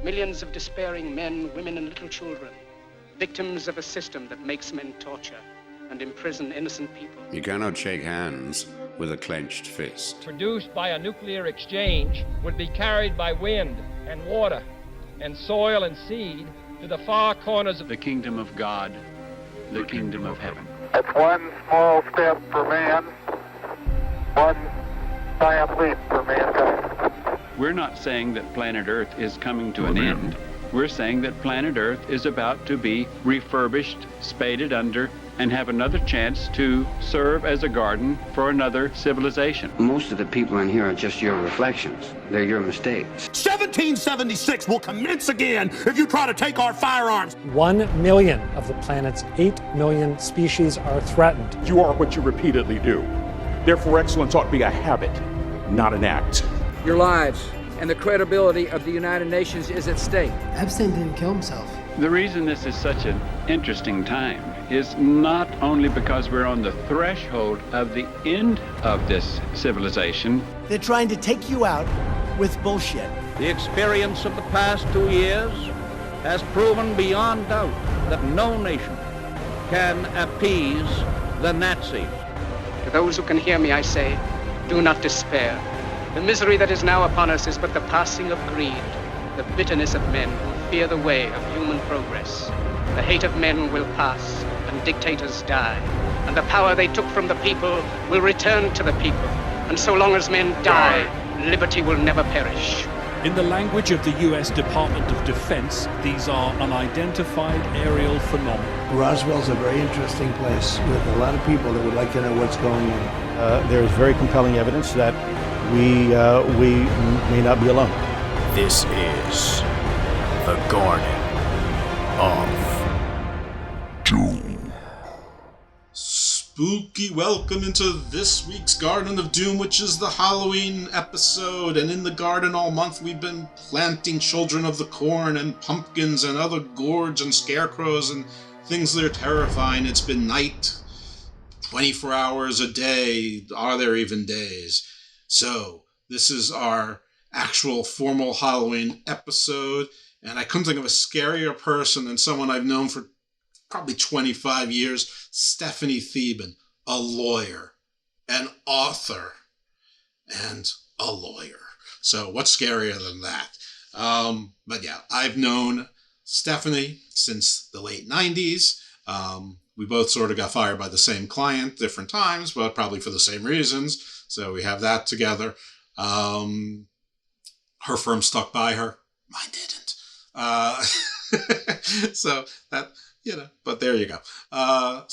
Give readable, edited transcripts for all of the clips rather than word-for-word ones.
Millions of despairing men, women, and little children, victims of a system that makes men torture and imprison innocent people. You cannot shake hands with a clenched fist. Produced by a nuclear exchange would be carried by wind and water and soil and seed to the far corners of the kingdom of God, the kingdom of heaven. It's one small step for man, one giant leap for mankind. We're not saying that planet Earth is coming to an end. We're saying that planet Earth is about to be refurbished, spaded under, and have another chance to serve as a garden for another civilization. Most of the people in here are just your reflections. They're your mistakes. 1776 will commence again if you try to take our firearms. 1 million of the planet's 8 million species are threatened. You are what you repeatedly do. Therefore, excellence ought to be a habit, not an act. Your lives and the credibility of the United Nations is at stake. Epstein didn't kill himself. The reason this is such an interesting time is not only because we're on the threshold of the end of this civilization. They're trying to take you out with bullshit. The experience of the past 2 years has proven beyond doubt that no nation can appease the Nazis. To those who can hear me, I say, do not despair. The misery that is now upon us is but the passing of greed, the bitterness of men who fear the way of human progress. The hate of men will pass, and dictators die, and the power they took from the people will return to the people. And so long as men die, liberty will never perish. In the language of the U.S. Department of Defense, these are unidentified aerial phenomena. Roswell's a very interesting place with a lot of people that would like to know what's going on. There is very compelling evidence that we may not be alone. This is the Garden of Doom. Spooky welcome into this week's Garden of Doom, which is the Halloween episode. And in the garden all month we've been planting children of the corn and pumpkins and other gourds and scarecrows and things that are terrifying. It's been night, 24 hours a day. Are there even days? So this is our actual formal Halloween episode. And I couldn't think of a scarier person than someone I've known for probably 25 years, Stephanie Theban, a lawyer, an author, and a lawyer. So what's scarier than that? But yeah, I've known Stephanie since the late 90s. We both sort of got fired by the same client, different times, but probably for the same reasons. So we have that together. Her firm stuck by her. Mine didn't. So that, but there you go. But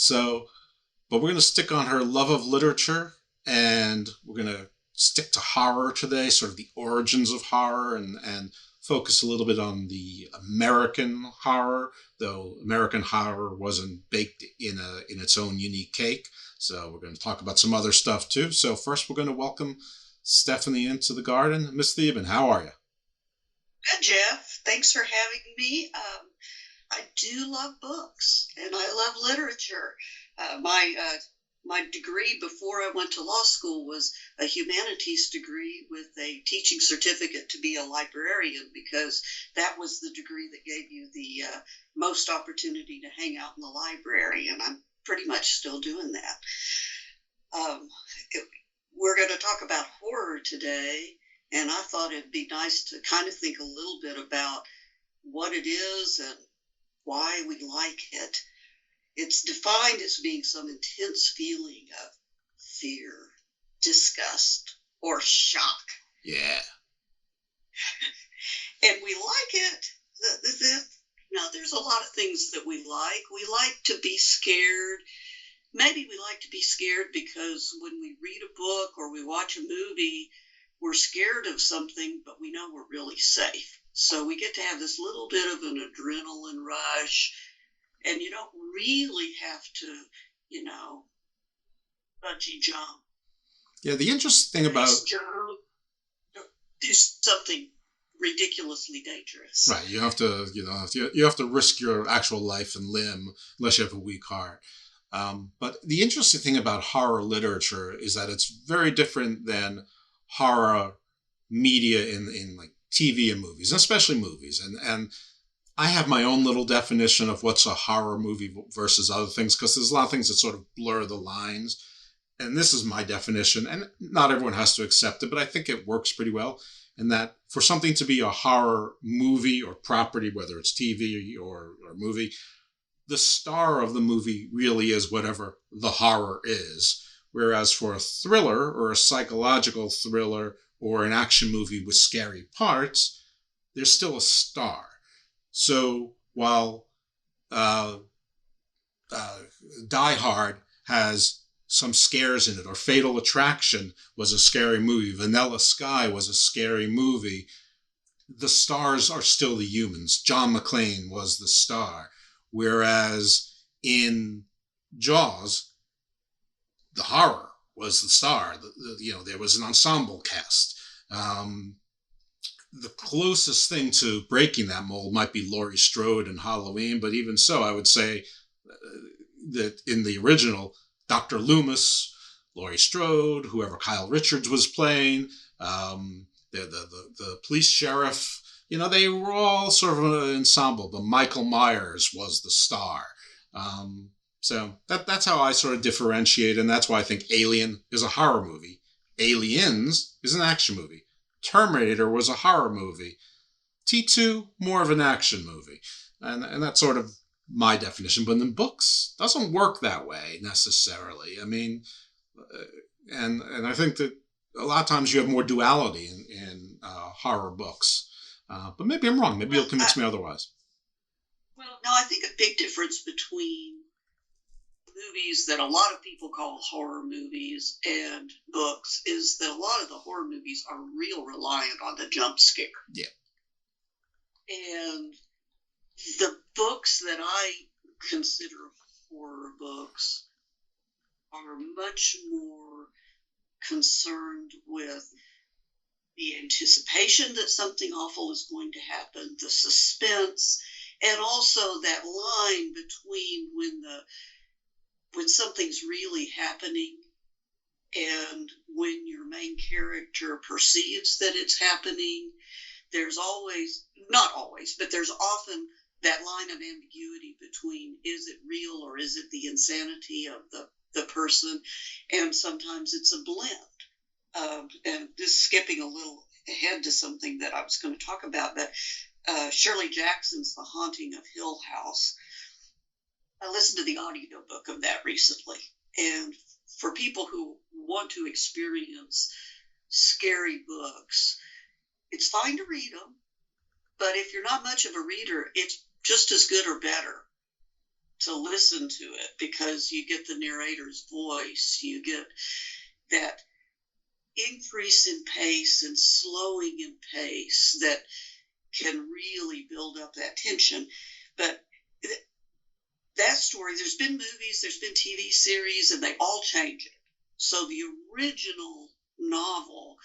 we're going to stick on her love of literature, and we're going to stick to horror today, sort of the origins of horror, and focus a little bit on the American horror, though American horror wasn't baked in its own unique cake. So we're going to talk about some other stuff too. So first we're going to welcome Stephanie into the garden. Miss Theban, how are you? Good, Jeff. Thanks for having me. I do love books, and I love literature. My degree before I went to law school was a humanities degree with a teaching certificate to be a librarian, because that was the degree that gave you the most opportunity to hang out in the library, and I'm pretty much still doing that. We're going to talk about horror today, and I thought it'd be nice to kind of think a little bit about what it is and why we like it. It's defined as being some intense feeling of fear, disgust, or shock. Yeah. And we like it. Now, there's a lot of things that we like. We like to be scared. Maybe we like to be scared because when we read a book or we watch a movie, we're scared of something, but we know we're really safe. So we get to have this little bit of an adrenaline rush, and you don't really have to, bungee jump. Yeah, the interesting thing about... do something ridiculously dangerous. Right, you have to, you have to risk your actual life and limb unless you have a weak heart. But the interesting thing about horror literature is that it's very different than horror media in like TV and movies, and especially movies. And I have my own little definition of what's a horror movie versus other things, because there's a lot of things that sort of blur the lines. And this is my definition, and not everyone has to accept it, but I think it works pretty well. And that for something to be a horror movie or property, whether it's TV or movie, the star of the movie really is whatever the horror is. Whereas for a thriller or a psychological thriller or an action movie with scary parts, there's still a star. So while Die Hard has some scares in it, or Fatal Attraction was a scary movie, Vanilla Sky was a scary movie, the stars are still the humans. John McClane was the star. Whereas in Jaws, the horror was the star. There was an ensemble cast. The closest thing to breaking that mold might be Laurie Strode in Halloween, but even so, I would say that in the original, Dr. Loomis, Laurie Strode, whoever Kyle Richards was playing, the police sheriff, they were all sort of an ensemble, but Michael Myers was the star. So that's how I sort of differentiate, and that's why I think Alien is a horror movie. Aliens is an action movie. Terminator was a horror movie. T2, more of an action movie. And that's sort of my definition. But in books, it doesn't work that way necessarily. I mean, and I think that a lot of times you have more duality in horror books. But maybe I'm wrong. Maybe you'll convince me otherwise. Well, no, I think a big difference between movies that a lot of people call horror movies and books is that a lot of the horror movies are real reliant on the jump scare. Yeah. And the books that I consider horror books are much more concerned with the anticipation that something awful is going to happen, the suspense, and also that line between when something's really happening and when your main character perceives that it's happening. There's always, not always, but there's often that line of ambiguity between is it real or is it the insanity of the person, and sometimes it's a blend. And this skipping a little ahead to something that I was going to talk about, but Shirley Jackson's The Haunting of Hill House. I listened to the audiobook of that recently, and for people who want to experience scary books, it's fine to read them, but if you're not much of a reader, it's just as good or better to listen to it, because you get the narrator's voice, you get that increase in pace and slowing in pace that can really build up that tension. But that story, there's been movies, there's been TV series, and they all change it. So the original novel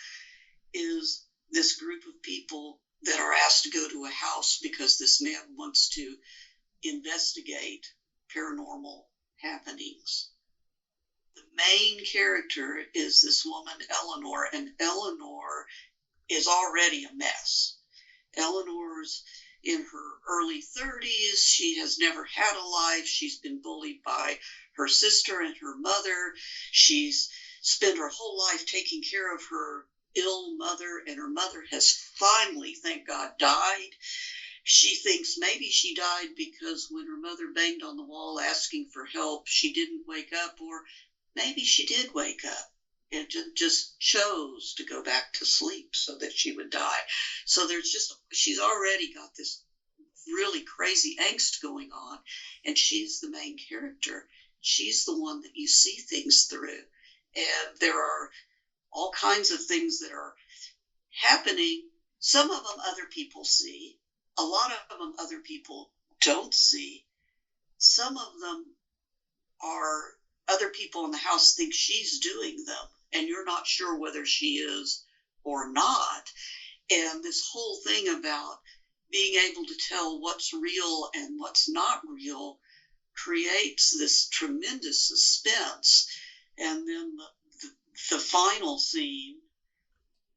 is this group of people that are asked to go to a house because this man wants to investigate paranormal happenings. The main character is this woman, Eleanor, and Eleanor is already a mess. Eleanor's in her early 30s. She has never had a life. She's been bullied by her sister and her mother. She's spent her whole life taking care of her ill mother, and her mother has finally, thank God, died. She thinks maybe she died because when her mother banged on the wall asking for help, she didn't wake up, or maybe she did wake up and just chose to go back to sleep so that she would die. So she's already got this really crazy angst going on, and she's the main character. She's the one that you see things through. And there are all kinds of things that are happening. Some of them other people see. A lot of them other people don't see. Some of them are other people in the house think she's doing them, and you're not sure whether she is or not. And this whole thing about being able to tell what's real and what's not real creates this tremendous suspense. And then the final scene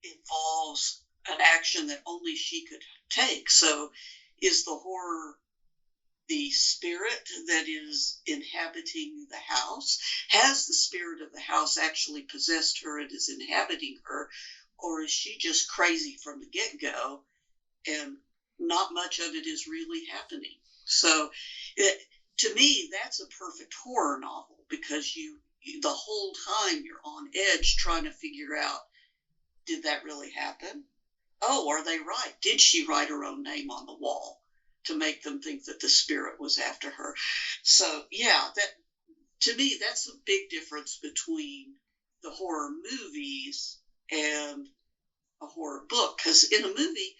involves an action that only she could take. So is the horror the spirit that is inhabiting the house? Has the spirit of the house actually possessed her and is inhabiting her? Or is she just crazy from the get-go and not much of it is really happening? So to me, that's a perfect horror novel, because you the whole time you're on edge trying to figure out, did that really happen? Oh, are they right? Did she write her own name on the wall to make them think that the spirit was after her? So, yeah, that to me, that's a big difference between the horror movies and a horror book. Because in a movie,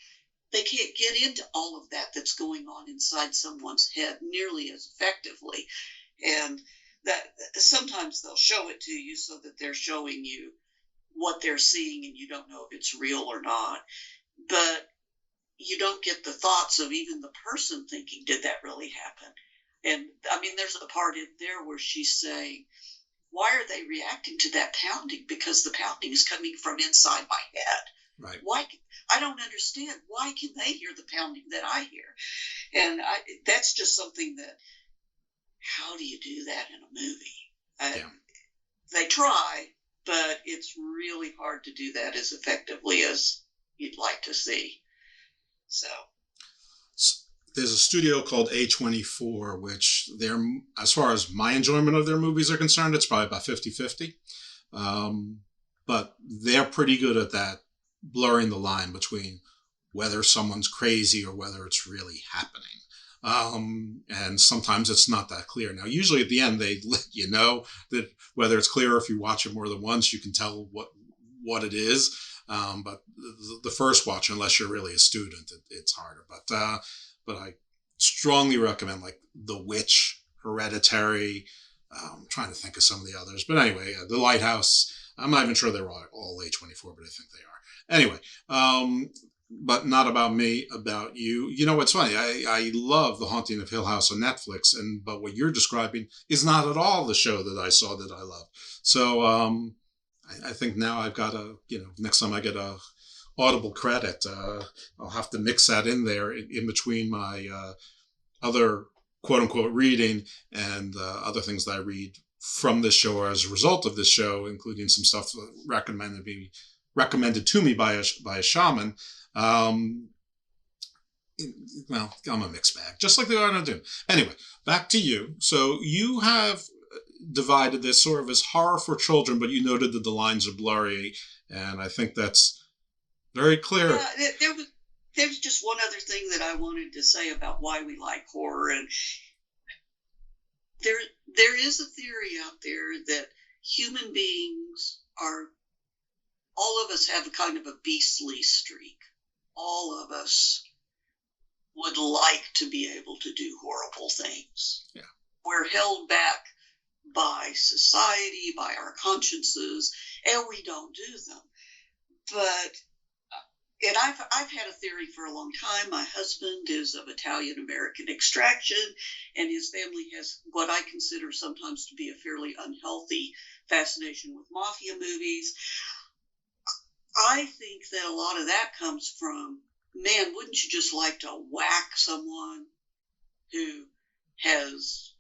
they can't get into all of that that's going on inside someone's head nearly as effectively. And that sometimes they'll show it to you so that they're showing you what they're seeing, and you don't know if it's real or not. But you don't get the thoughts of even the person thinking, did that really happen? And I mean, there's a part in there where she's saying, why are they reacting to that pounding? Because the pounding is coming from inside my head. Right. Why? I don't understand. Why can they hear the pounding that I hear? And that's just something that, how do you do that in a movie? They try, but it's really hard to do that as effectively as you'd like to see. So there's a studio called A24, which they're, as far as my enjoyment of their movies are concerned, it's probably about 50-50. But they're pretty good at that, blurring the line between whether someone's crazy or whether it's really happening. And sometimes it's not that clear. Now, usually at the end, they let you know that whether it's clear, if you watch it more than once, you can tell what it is. But the first watch, unless you're really a student, it's harder. But I strongly recommend, like The Witch, Hereditary. I'm trying to think of some of the others. But anyway, The Lighthouse. I'm not even sure they're all A24, but I think they are. Anyway, but not about me, about you. You know what's funny? I love The Haunting of Hill House on Netflix, but what you're describing is not at all the show that I saw that I love. So I think now I've got to, next time I get a Audible credit, I'll have to mix that in there in between my other quote-unquote reading and other things that I read from this show or as a result of this show, including some stuff recommended to me by a shaman. Well, I'm a mixed bag, just like the Garden of Doom. Anyway, back to you. So you have divided this sort of as horror for children, but you noted that the lines are blurry, and I think that's very clear. Yeah, there was just one other thing that I wanted to say about why we like horror, and there is a theory out there that human beings are, all of us have a kind of a beastly streak. All of us would like to be able to do horrible things. Yeah. We're held back by society, by our consciences, and we don't do them. But, and I've had a theory for a long time. My husband is of Italian-American extraction, and his family has what I consider sometimes to be a fairly unhealthy fascination with mafia movies. I think that a lot of that comes from, man, wouldn't you just like to whack someone who has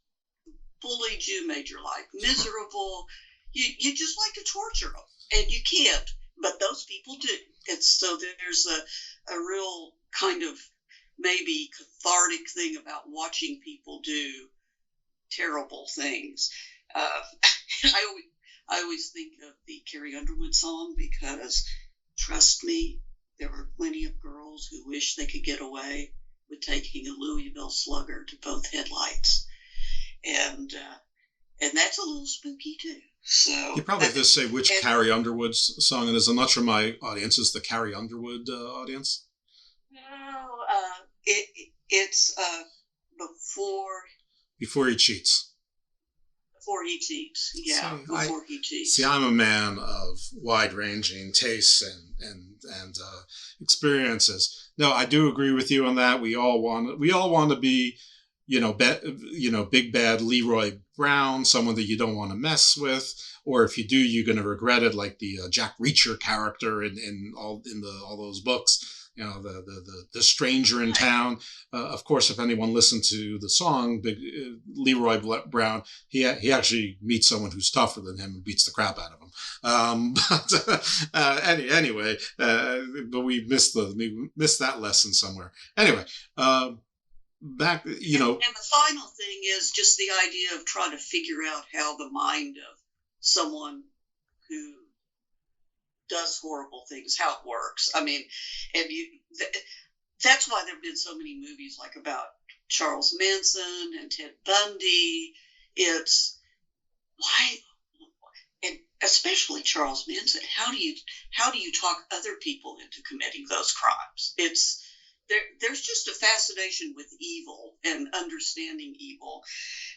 bullied you, made your life miserable? You just like to torture them, and you can't, but those people do. And so there's a real kind of maybe cathartic thing about watching people do terrible things. I always think of the Carrie Underwood song, because trust me, there are plenty of girls who wish they could get away with taking a Louisville Slugger to both headlights. And that's a little spooky too. So you probably have to say which Carrie Underwood's song it is. I'm not sure my audience is the Carrie Underwood audience. No, it's Before He Cheats. Before He Cheats, yeah. Before He Cheats. See, I'm a man of wide-ranging tastes and experiences. No, I do agree with you on that. We all want to be, big bad Leroy Brown, someone that you don't want to mess with, or if you do, you're going to regret it, like the Jack Reacher character in all those books. The stranger in town. Of course, if anyone listened to the song, Leroy Brown, he actually meets someone who's tougher than him and beats the crap out of him. Anyway, but we missed that lesson somewhere. Anyway, back, And the final thing is just the idea of trying to figure out how the mind of someone who does horrible things, how it works. I mean, that's why there have been so many movies like about Charles Manson and Ted Bundy. It's why, and especially Charles Manson. How do you talk other people into committing those crimes? There's just a fascination with evil and understanding evil.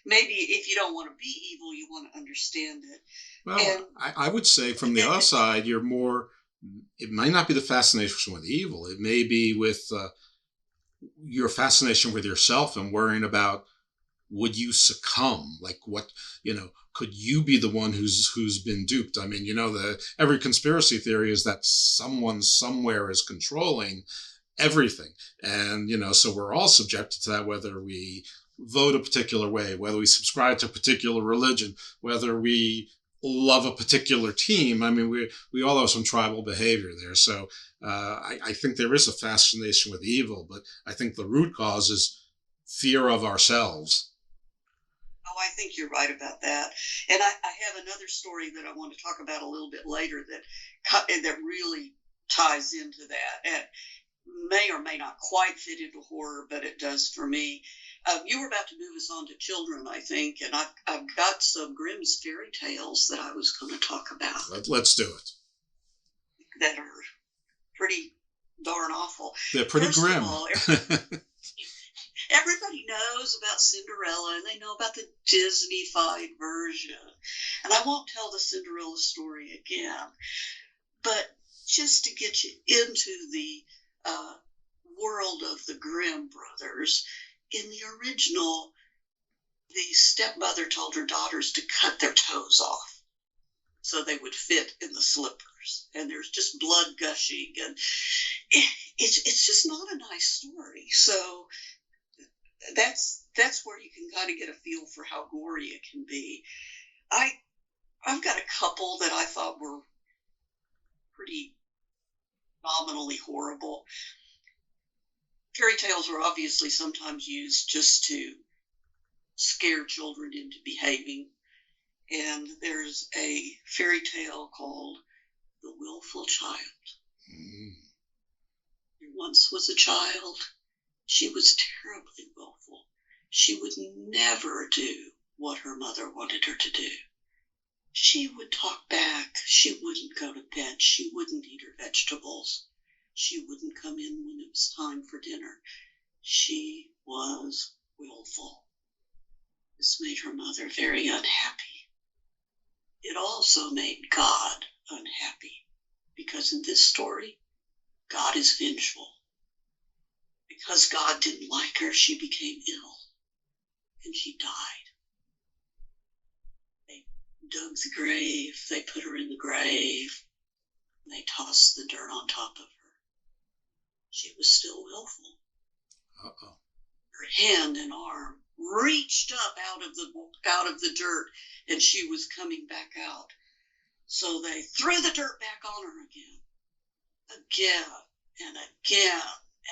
Maybe if you don't want to be evil, you want to understand it. Well, I would say from the other side, it might not be the fascination with evil. It may be with your fascination with yourself and worrying about, would you succumb? Like could you be the one who's been duped? I mean, every conspiracy theory is that someone somewhere is controlling everything. And, so we're all subjected to that, whether we vote a particular way, whether we subscribe to a particular religion, whether we love a particular team. I mean, we all have some tribal behavior there. So I think there is a fascination with evil, but I think the root cause is fear of ourselves. Oh, I think you're right about that. And I have another story that I want to talk about a little bit later that really ties into that. And may or may not quite fit into horror, but it does for me. You were about to move us on to children, I think, and I've got some Grimm's fairy tales that I was going to talk about. Let's do it. That are pretty darn awful. They're pretty grim. Of all, everybody knows about Cinderella, and they know about the Disney-fied version. And I won't tell the Cinderella story again, but just to get you into the world of the Grimm brothers, in the original, the stepmother told her daughters to cut their toes off so they would fit in the slippers. And there's just blood gushing, and it's just not a nice story. So that's where you can kind of get a feel for how gory it can be. I've got a couple that I thought were pretty nominally horrible. Fairy tales are obviously sometimes used just to scare children into behaving. And there's a fairy tale called The Willful Child. There once was a child. She was terribly willful. She would never do what her mother wanted her to do. She would talk back. She wouldn't go to bed. She wouldn't eat her vegetables. She wouldn't come in when it was time for dinner. She was willful. This made her mother very unhappy. It also made God unhappy, because in this story, God is vengeful. Because God didn't like her, she became ill, and she died. They dug the grave, they put her in the grave, and they tossed the dirt on top of her. She was still willful. Uh-oh. Her hand and arm reached up out of the dirt, and she was coming back out. So they threw the dirt back on her again and again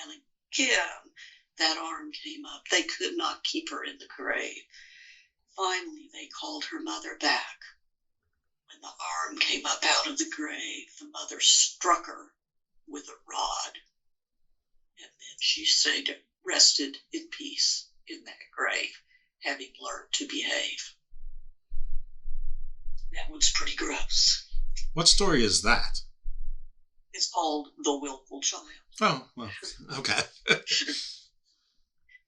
and again. That arm came up. They could not keep her in the grave. Finally, they called her mother back. When the arm came up out of the grave, the mother struck her with a rod. And then she rested in peace in that grave, having learned to behave. That one's pretty gross. What story is that? It's called The Willful Child. Oh, well, okay.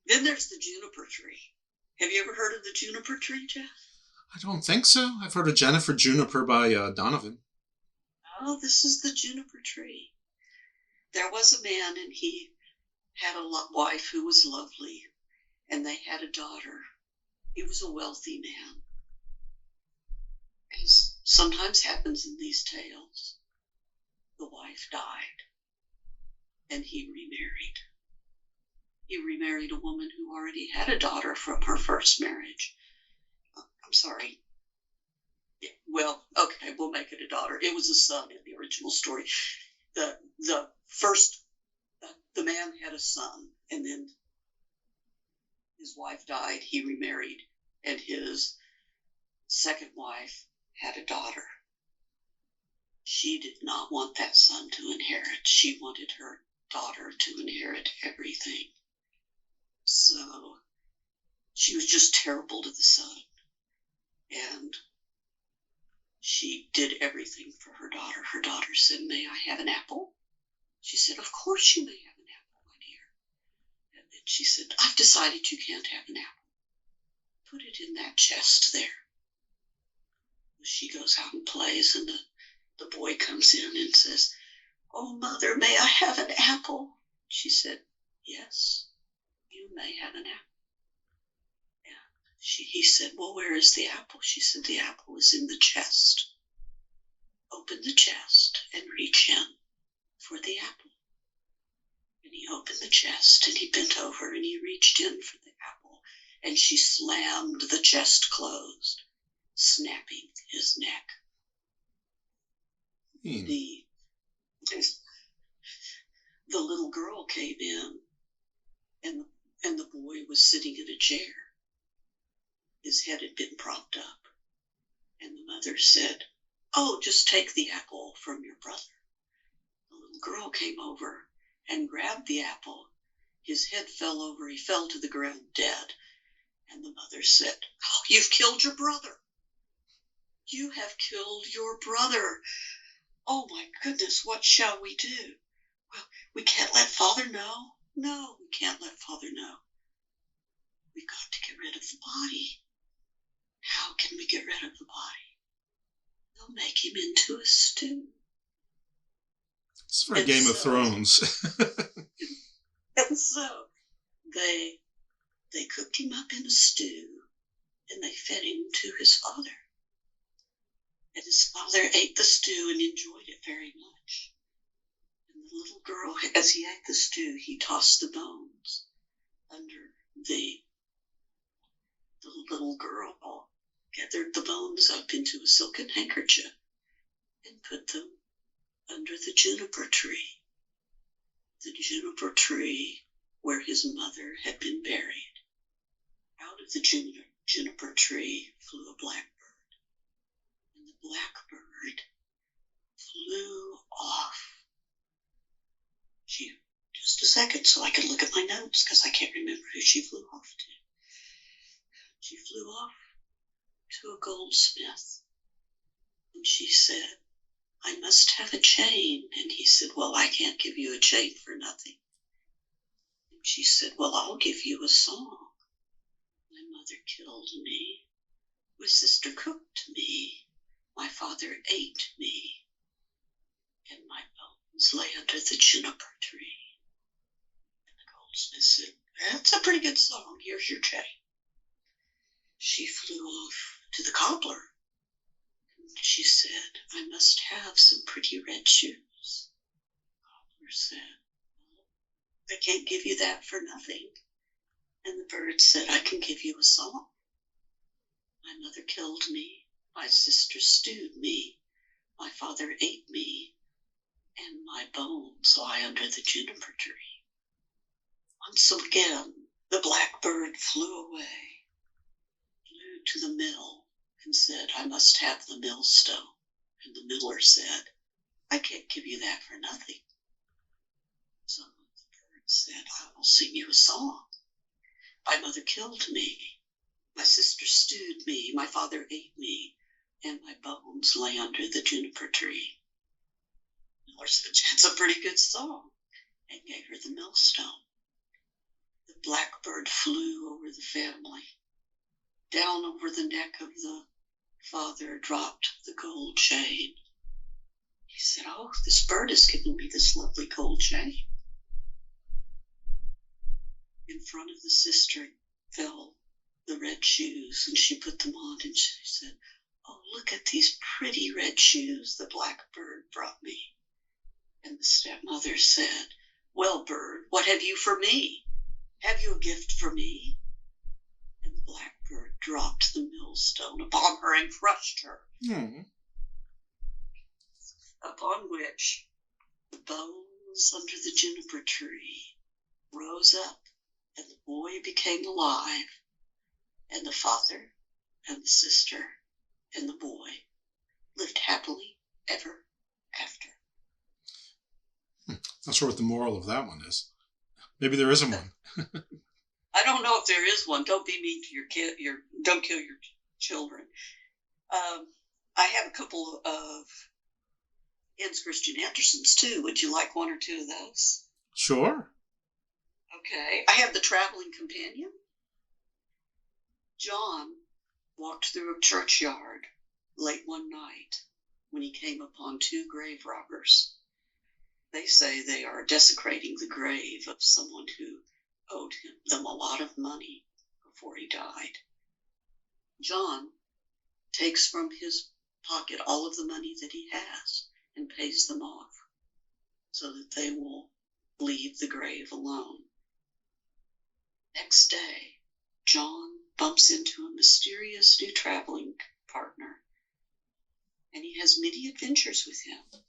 Then there's the juniper tree. Have you ever heard of the juniper tree, Jeff? I don't think so. I've heard of Jennifer Juniper by Donovan. Oh, this is the juniper tree. There was a man, and he had a wife who was lovely, and they had a daughter. He was a wealthy man. As sometimes happens in these tales, the wife died, and he remarried. He remarried a woman who already had a daughter from her first marriage. I'm sorry. Well, okay, we'll make it a daughter. It was a son in the original story. The man had a son, and then his wife died. He remarried, and his second wife had a daughter. She did not want that son to inherit. She wanted her daughter to inherit everything. So she was just terrible to the son. And she did everything for her daughter. Her daughter said, "May I have an apple?" She said, "Of course you may have an apple, my dear." And then she said, "I've decided you can't have an apple. Put it in that chest there." She goes out and plays, and the boy comes in and says, "Oh, Mother, may I have an apple?" She said, "Yes, you may have an apple." And he said, "Well, where is the apple?" She said, "The apple is in the chest. Open the chest and reach in for the apple." And he opened the chest, and he bent over, and he reached in for the apple, and she slammed the chest closed, snapping his neck. The little girl came in, and the boy was sitting in a chair. His head had been propped up, and the mother said, "Oh, just take the apple from your brother." The little girl came over and grabbed the apple. His head fell over. He fell to the ground dead. And the mother said, "Oh, you've killed your brother. You have killed your brother. Oh, my goodness, what shall we do?" "Well, we can't let Father know." "No, we can't let Father know. We've got to get rid of the body." "How can we get rid of the body?" "They'll make him into a stew." It's for Game of Thrones. And so they cooked him up in a stew, and they fed him to his father. And his father ate the stew and enjoyed it very much. And the little girl, as he ate the stew, he tossed the bones under the little girl gathered the bones up into a silken handkerchief and put them under the juniper tree where his mother had been buried. Out of the juniper tree flew a blackbird, and the blackbird flew off. Just a second so I can look at my notes, because I can't remember who she flew off to. She flew off to a goldsmith, and she said, "I must have a chain." And he said, "Well, I can't give you a chain for nothing." And she said, "Well, I'll give you a song. My mother killed me. My sister cooked me. My father ate me. And my bones lay under the juniper tree." And the goldsmith said, "That's a pretty good song. Here's your chain." She flew off to the cobbler. She said, "I must have some pretty red shoes." The cobbler said, "Well, I can't give you that for nothing." And the bird said, "I can give you a song. My mother killed me. My sister stewed me. My father ate me. And my bones lie under the juniper tree." Once again, the blackbird flew away, flew to the mill, and said, "I must have the millstone." And the miller said, "I can't give you that for nothing." So the bird said, "I will sing you a song. My mother killed me. My sister stewed me. My father ate me. And my bones lay under the juniper tree." The miller said, "That's a pretty good song," and gave her the millstone. The blackbird flew over the family. Down over the neck of the father dropped the gold chain. He said, "Oh, this bird has given me this lovely gold chain." In front of the cistern fell the red shoes, and she put them on, and she said, "Oh, look at these pretty red shoes the blackbird brought me." And the stepmother said, "Well, bird, what have you for me? Have you a gift for me?" And the blackbird dropped the millstone upon her and crushed her. Upon which the bones under the juniper tree rose up, and the boy became alive, and the father and the sister and the boy lived happily ever after. Not sure what the moral of that one is. Maybe there isn't one. I don't know if there is one. Don't be mean to your kid. Don't kill your children. I have a couple of Hans Christian Andersen's too. Would you like one or two of those? Sure. Okay. I have The Traveling Companion. John walked through a churchyard late one night when he came upon two grave robbers. They say they are desecrating the grave of someone who owed them a lot of money before he died. John takes from his pocket all of the money that he has and pays them off so that they will leave the grave alone. Next day, John bumps into a mysterious new traveling partner, and he has many adventures with him.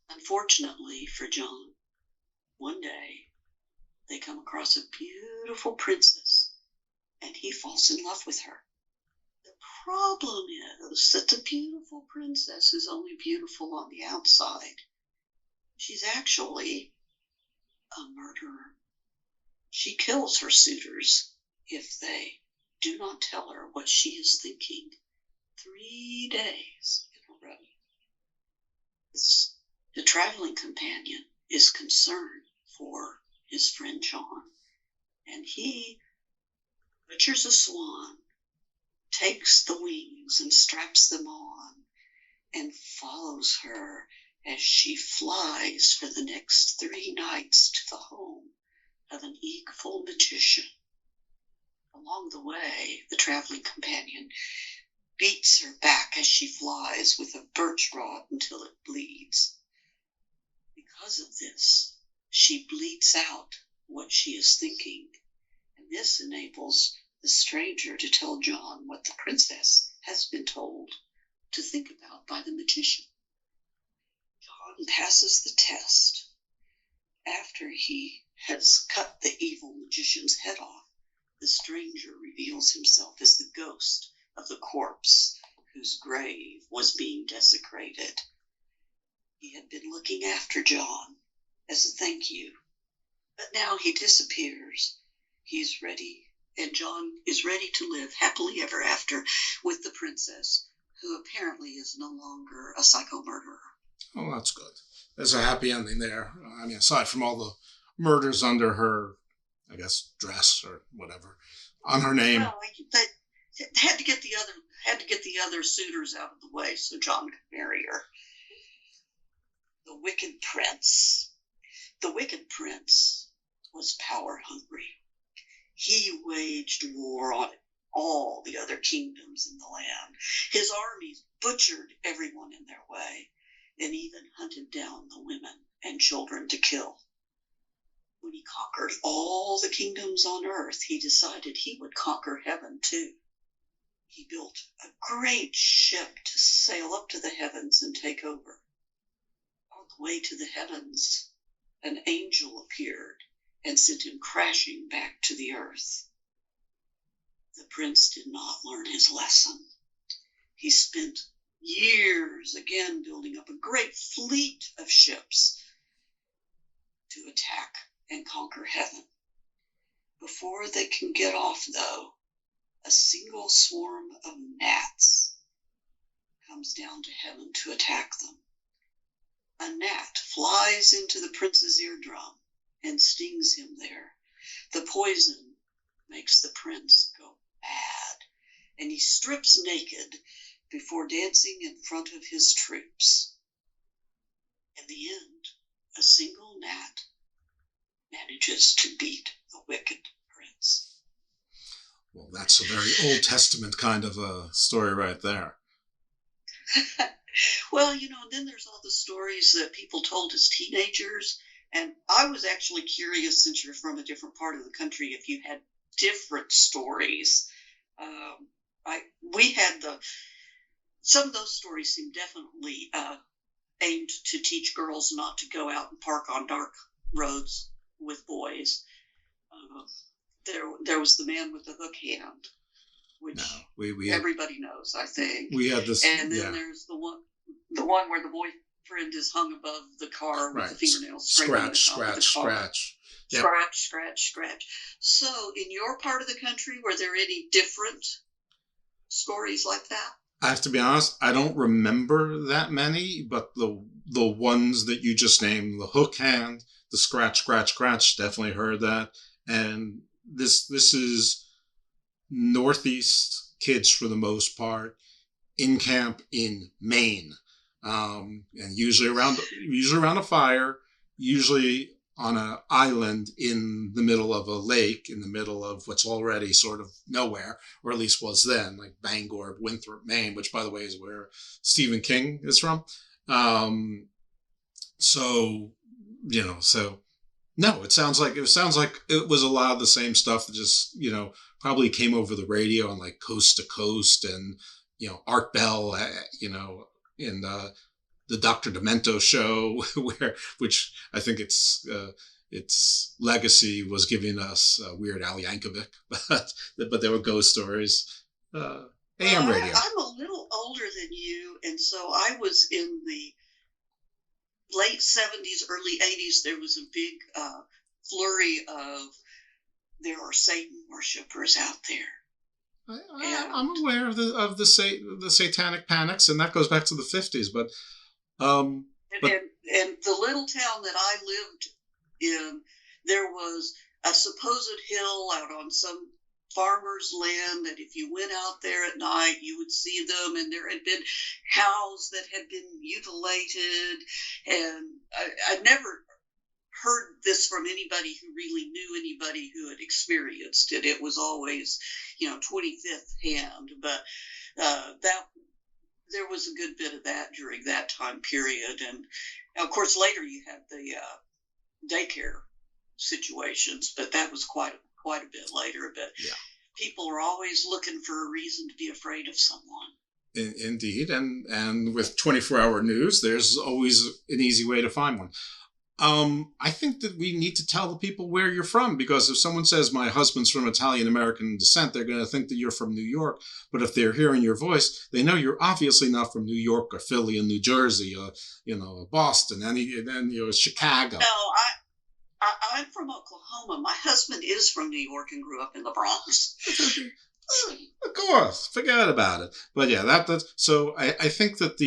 Unfortunately for John, one day they come across a beautiful princess, and he falls in love with her. The problem is that the beautiful princess is only beautiful on the outside. She's actually a murderer. She kills her suitors if they do not tell her what she is thinking 3 days in a row. The traveling companion is concerned for his friend John, and he butchers a swan, takes the wings and straps them on, and follows her as she flies for the next 3 nights to the home of an evil magician. Along the way, the traveling companion beats her back as she flies with a birch rod until it bleeds. Because of this, she bleats out what she is thinking, and this enables the stranger to tell John what the princess has been told to think about by the magician. John passes the test. After he has cut the evil magician's head off, the stranger reveals himself as the ghost of the corpse whose grave was being desecrated. He had been looking after John as a thank you, but now he disappears. He's ready, and John is ready to live happily ever after with the princess, who apparently is no longer a psycho murderer. Oh, that's good. There's a happy ending there. I mean, aside from all the murders under her, I guess, dress or whatever, on her name. Well, they had to get the other suitors out of the way so John could marry her. The Wicked Prince. The Wicked Prince was power hungry. He waged war on all the other kingdoms in the land. His armies butchered everyone in their way, and even hunted down the women and children to kill. When he conquered all the kingdoms on earth, he decided he would conquer heaven too. He built a great ship to sail up to the heavens and take over. On the way to the heavens, an angel appeared and sent him crashing back to the earth. The prince did not learn his lesson. He spent years again building up a great fleet of ships to attack and conquer heaven. Before they can get off, though, a single swarm of gnats comes down to heaven to attack them. A gnat flies into the prince's eardrum and stings him there. The poison makes the prince go mad, and he strips naked before dancing in front of his troops. In the end, a single gnat manages to beat the wicked prince. that's a very Old Testament kind of a story right there. Well, and then there's all the stories that people told as teenagers. And I was actually curious, since you're from a different part of the country, if you had different stories. We had some of those stories seem definitely aimed to teach girls not to go out and park on dark roads with boys. There was the man with the hook hand, which we everybody knows, I think. We had this, and then there's the one where the boyfriend is hung above the car with the fingernails scratch. Yep. Scratch. So, in your part of the country, were there any different stories like that? I have to be honest, I don't remember that many, but the ones that you just named, the hook hand, the scratch, definitely heard that. And this is Northeast kids for the most part in camp in Maine, and usually around a fire, usually on an island in the middle of a lake, in the middle of what's already sort of nowhere, or at least was then, like Bangor, Winthrop, Maine, which, by the way, is where Stephen King is from. So no, it sounds like it was a lot of the same stuff that just, probably came over the radio on like Coast to Coast and, Art Bell, in the Dr. Demento show, which I think its legacy was giving us Weird Al Yankovic, but there were ghost stories. AM radio. I'm a little older than you, and so I was in the late 70s, early 80s. There was a big flurry of there are Satan worshipers out there. I'm aware of the satanic panics, and that goes back to the 50s. But and the little town that I lived in, there was a supposed hill out on some farmer's land, and if you went out there at night, you would see them, and there had been cows that had been mutilated, and I never heard this from anybody who really knew anybody who had experienced it. It was always, 25th hand, but that there was a good bit of that during that time period, and of course later you had the daycare situations, but that was quite a bit later. But people are always looking for a reason to be afraid of someone. Indeed, and with 24-hour news, there's always an easy way to find one. I think that we need to tell the people where you're from, because if someone says my husband's from Italian-American descent, they're going to think that you're from New York. But if they're hearing your voice, they know you're obviously not from New York or Philly or New Jersey or, Boston, and then Chicago. No, I'm from Oklahoma. My husband is from New York and grew up in the Bronx. Of course, forget about it. But yeah, that's so. I think that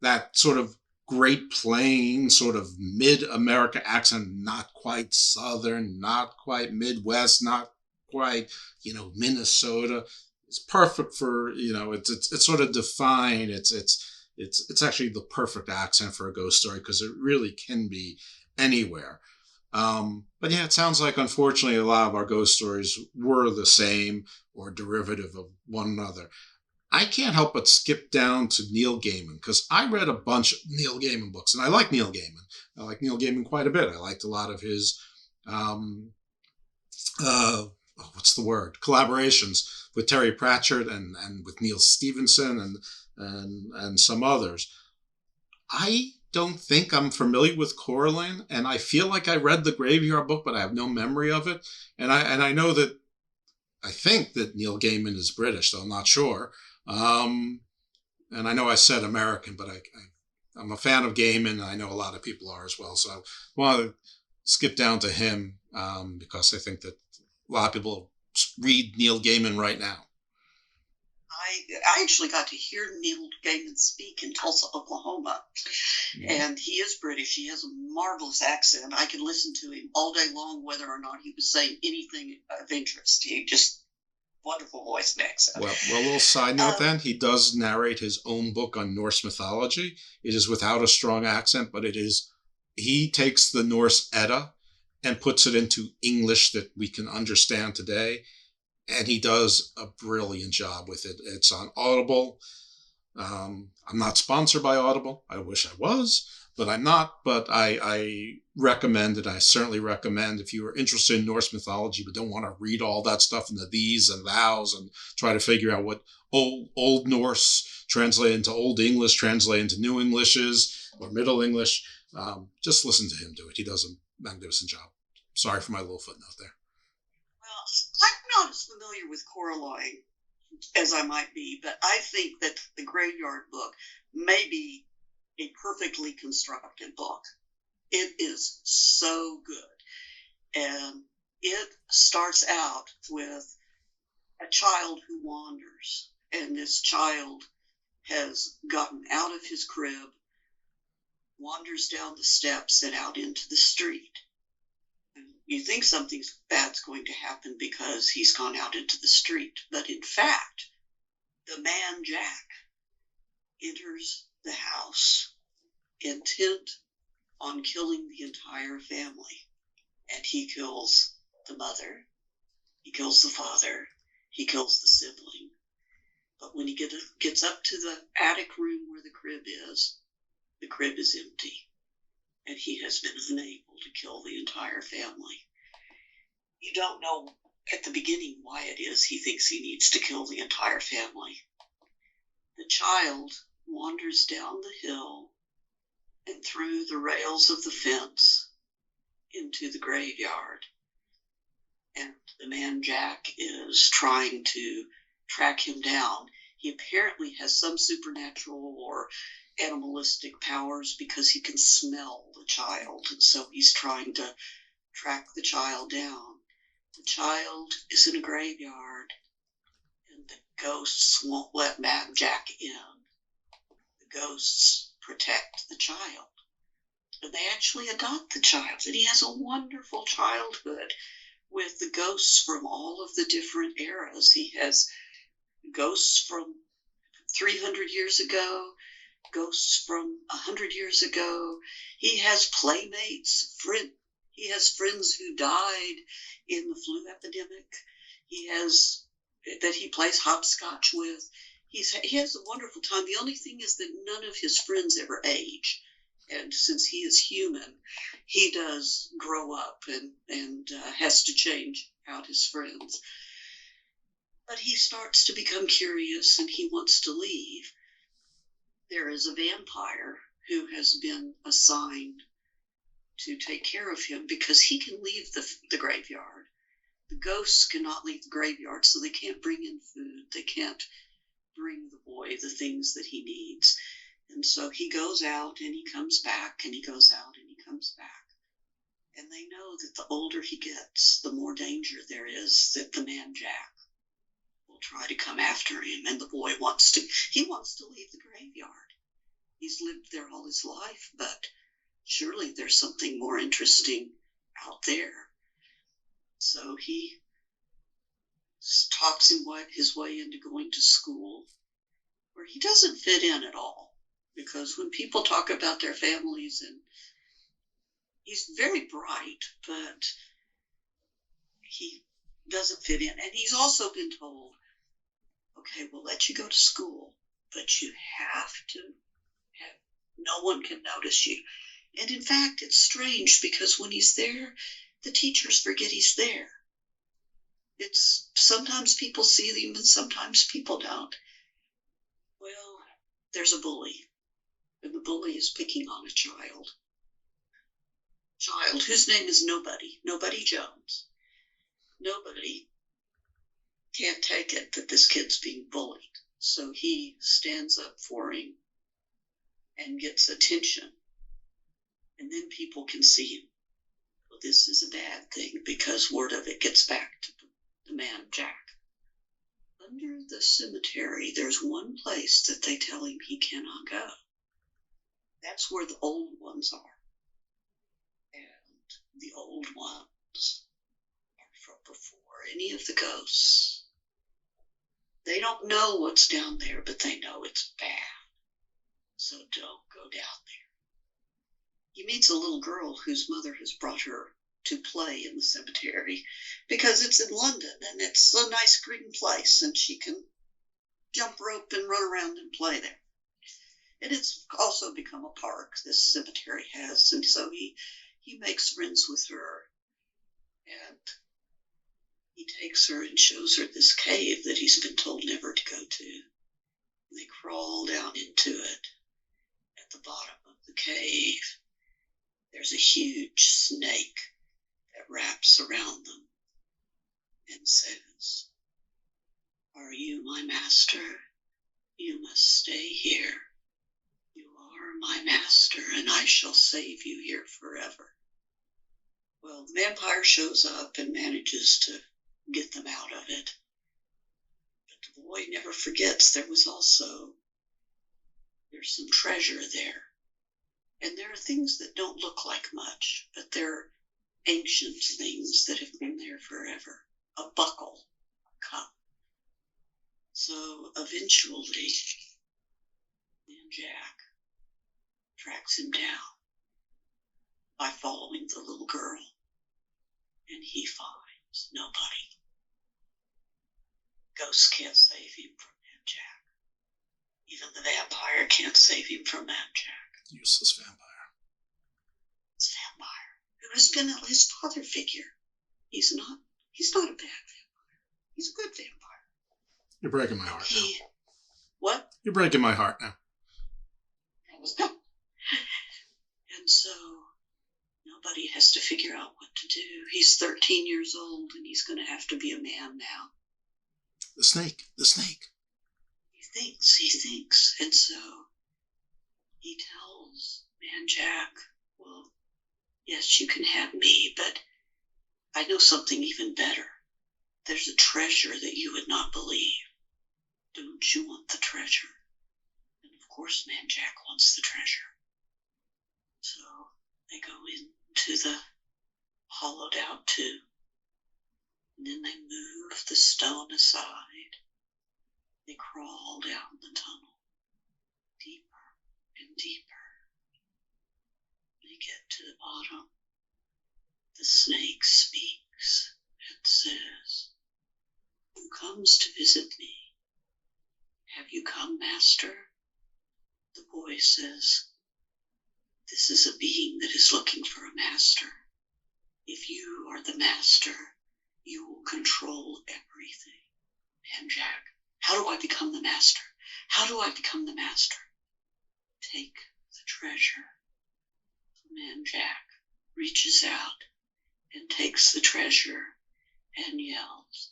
that sort of Great Plain, sort of mid-America accent, not quite Southern, not quite Midwest, not quite, Minnesota, is perfect for, it's sort of defined. It's actually the perfect accent for a ghost story, because it really can be anywhere. But yeah, it sounds like, unfortunately, a lot of our ghost stories were the same or derivative of one another. I can't help but skip down to Neil Gaiman, because I read a bunch of Neil Gaiman books, and I like Neil Gaiman. I like Neil Gaiman quite a bit. I liked a lot of his, collaborations with Terry Pratchett and with Neil Stephenson and some others. I don't think I'm familiar with Coraline, and I feel like I read the Graveyard Book, but I have no memory of it. And I think that Neil Gaiman is British, though I'm not sure. And I know I said American, but I'm a fan of Gaiman, and I know a lot of people are as well. So I want to skip down to him, because I think that a lot of people read Neil Gaiman right now. I actually got to hear Neil Gaiman speak in Tulsa, Oklahoma, and he is British. He has a marvelous accent. I can listen to him all day long, whether or not he was saying anything of interest. He just wonderful voice and accent. Well, a little side note then, he does narrate his own book on Norse mythology. It is without a strong accent, but he takes the Norse Edda and puts it into English that we can understand today. and he does a brilliant job with it. It's on Audible. I'm not sponsored by Audible. I wish I was, but I'm not. But I recommend it. I certainly recommend, if you are interested in Norse mythology but don't want to read all that stuff in the these and thous and try to figure out what Old Norse translated into Old English, translated into New English is, or Middle English, just listen to him do it. He does a magnificent job. Sorry for my little footnote there. Well, I'm not as familiar with Coraline as I might be, but I think that the Graveyard book may be a perfectly constructed book. It is so good. And it starts out with a child who wanders, and this child has gotten out of his crib, wanders down the steps and out into the street. And you think something bad's going to happen because he's gone out into the street, but in fact, the man Jack enters the house intent on killing the entire family. And he kills the mother, he kills the father, he kills the sibling. But when he gets up to the attic room where the crib is empty. And he has been unable to kill the entire family. You don't know at the beginning why it is he thinks he needs to kill the entire family. The child wanders down the hill and through the rails of the fence into the graveyard. And the man Jack is trying to track him down. He apparently has some supernatural or animalistic powers because he can smell the child. And so he's trying to track the child down. The child is in a graveyard, and the ghosts won't let man Jack in. The ghosts protect the child. And they actually adopt the child. And he has a wonderful childhood with the ghosts from all of the different eras. He has ghosts from 300 years ago, ghosts from 100 years ago. He has playmates, he has friends who died in the flu epidemic. He plays hopscotch with. He has a wonderful time. The only thing is that none of his friends ever age. And since he is human, he does grow up and has to change out his friends. But he starts to become curious and he wants to leave. There is a vampire who has been assigned to take care of him because he can leave the graveyard. The ghosts cannot leave the graveyard, so they can't bring in food. They can't bring the boy the things that he needs. And so he goes out and he comes back, and he goes out and he comes back. And they know that the older he gets, the more danger there is that the man Jack will try to come after him. And the boy wants to leave the graveyard. He's lived there all his life, but surely there's something more interesting out there. So he talks his way into going to school, where he doesn't fit in at all. Because when people talk about their families, and he's very bright, but he doesn't fit in. And he's also been told, okay, we'll let you go to school, but you no one can notice you. And in fact, it's strange because when he's there, the teachers forget he's there. Sometimes people see him and sometimes people don't. Well, there's a bully. And the bully is picking on a child whose name is Nobody Jones. Nobody can't take it that this kid's being bullied. So he stands up for him and gets attention. And then people can see him. Well, this is a bad thing because word of it gets back to the man Jack. Under the cemetery, there's one place that they tell him he cannot go. That's where the old ones are. And the old ones are from before any of the ghosts. They don't know what's down there, but they know it's bad. So don't go down there. He meets a little girl whose mother has brought her to to play in the cemetery because it's in London and it's a nice green place and she can jump rope and run around and play there. And it's also become a park, this cemetery has, and so he makes friends with her, and he takes her and shows her this cave that he's been told never to go to. And they crawl down into it. At the bottom of the cave, there's a huge snake that wraps around them and says, "Are you my master? You must stay here. You are my master, and I shall save you here forever." Well, the vampire shows up and manages to get them out of it. But the boy never forgets there's some treasure there. And there are things that don't look like much, but they're ancient things that have been there forever. A buckle, a cup. So eventually, man Jack tracks him down by following the little girl, and he finds nobody. Ghosts can't save him from man Jack. Even the vampire can't save him from man Jack. Useless vampire. It's a vampire who has been his father figure. He's not a bad vampire. He's a good vampire. You're breaking my heart now. What? You're breaking my heart now. And so nobody has to figure out what to do. He's 13 years old and he's going to have to be a man now. The snake. He thinks. And so he tells man Jack, "Well, yes, you can have me, but I know something even better. There's a treasure that you would not believe. Don't you want the treasure?" And of course, man Jack wants the treasure. So they go into the hollowed out tomb, and then they move the stone aside. They crawl down the tunnel, deeper and deeper. They get to the bottom. The snake speaks and says, "Who comes to visit me? Have you come, master?" The boy says, "This is a being that is looking for a master. If you are the master, you will control everything." Man Jack, how do I become the master? How do I become the master? Take the treasure. Man Jack reaches out and takes the treasure and yells,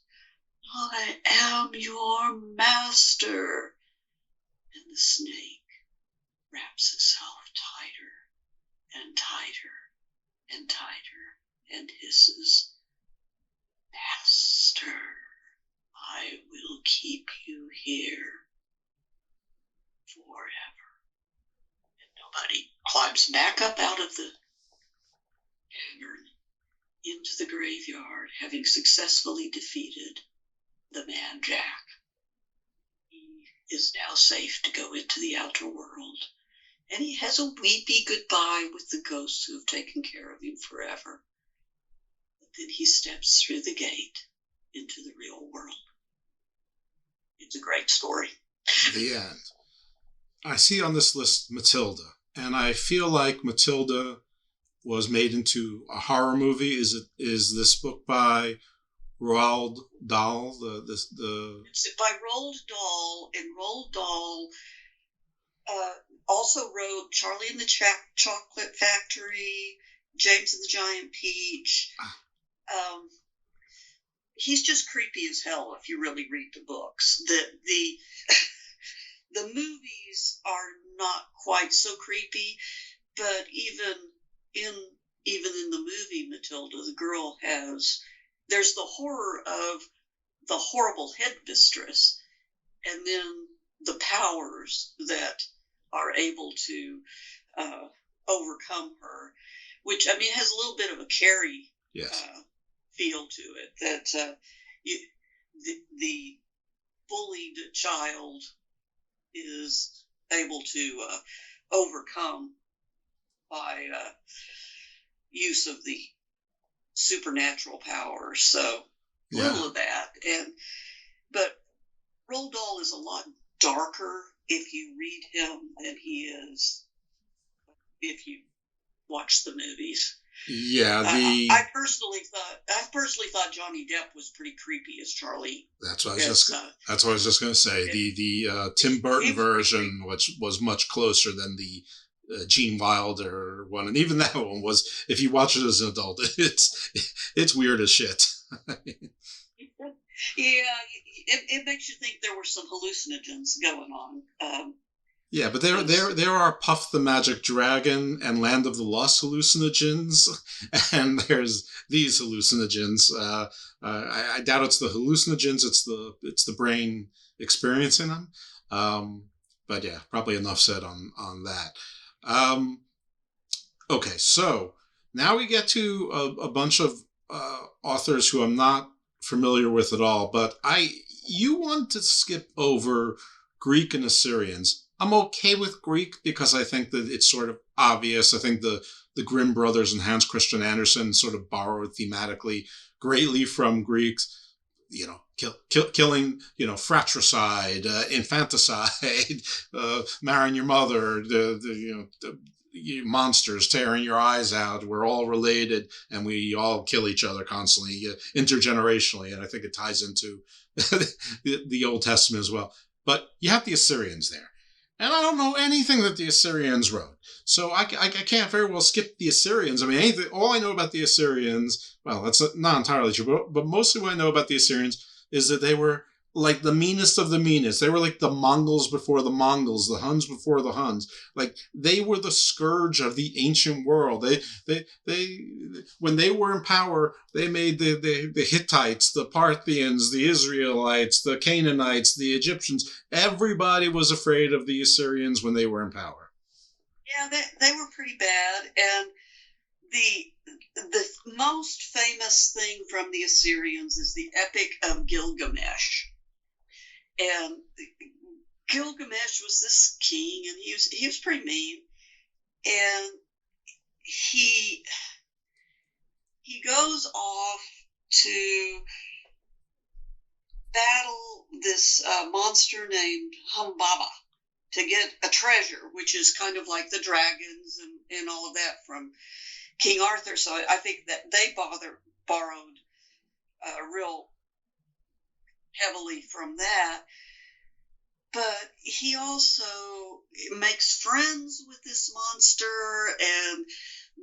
"I am your master." And the snake wraps itself tighter and tighter and tighter and hisses, "Master, I will keep you here forever." And nobody climbs back up out of the cavern into the graveyard, having successfully defeated the man Jack. He is now safe to go into the outer world, and he has a weepy goodbye with the ghosts who have taken care of him forever. But then he steps through the gate into the real world. It's a great story. The end. I see on this list Matilda, and I feel like Matilda was made into a horror movie. Is this book by Roald Dahl? It's by Roald Dahl, and Roald Dahl also wrote Charlie and the Chocolate Factory, James and the Giant Peach. He's just creepy as hell if you really read the books. The movies are not quite so creepy, but even in the movie Matilda, the girl there's the horror of the horrible headmistress, and then the powers that are able to overcome her, which, I mean, has a little bit of a Carrie feel to it, that the bullied child is able to overcome by use of the supernatural powers. So little of that. But Roald Dahl is a lot darker if you read him than he is if you watch the movies. Yeah, I personally thought Johnny Depp was pretty creepy as Charlie. That's what I was just going to say. The Tim Burton version, which was much closer than the Gene Wilder one, and even that one was. If you watch it as an adult, it's weird as shit. Yeah, it makes you think there were some hallucinogens going on. Yeah, but there are Puff the Magic Dragon and Land of the Lost hallucinogens, and there's these hallucinogens. I doubt it's the hallucinogens; it's the brain experiencing them. But yeah, probably enough said on that. Okay, so now we get to a bunch of authors who I'm not familiar with at all, but you want to skip over Greek and Assyrians. I'm okay with Greek because I think that it's sort of obvious. I think the Grimm brothers and Hans Christian Andersen sort of borrowed thematically greatly from Greeks. Killing, fratricide, infanticide, marrying your mother, monsters tearing your eyes out. We're all related, and we all kill each other constantly, intergenerationally. And I think it ties into the Old Testament as well. But you have the Assyrians there. And I don't know anything that the Assyrians wrote. So I can't very well skip the Assyrians. I mean, all I know about the Assyrians, well, that's not entirely true, but mostly what I know about the Assyrians is that they were like the meanest of the meanest. They were like the Mongols before the Mongols, the Huns before the Huns. Like, they were the scourge of the ancient world. They when they were in power, they made the Hittites, the Parthians, the Israelites, the Canaanites, the Egyptians. Everybody was afraid of the Assyrians when they were in power. Yeah, they were pretty bad. And the most famous thing from the Assyrians is the Epic of Gilgamesh. And Gilgamesh was this king, and he was pretty mean. And he goes off to battle this monster named Humbaba to get a treasure, which is kind of like the dragons and all of that from King Arthur. So I think that they borrowed real heavily from that. But he also makes friends with this monster, and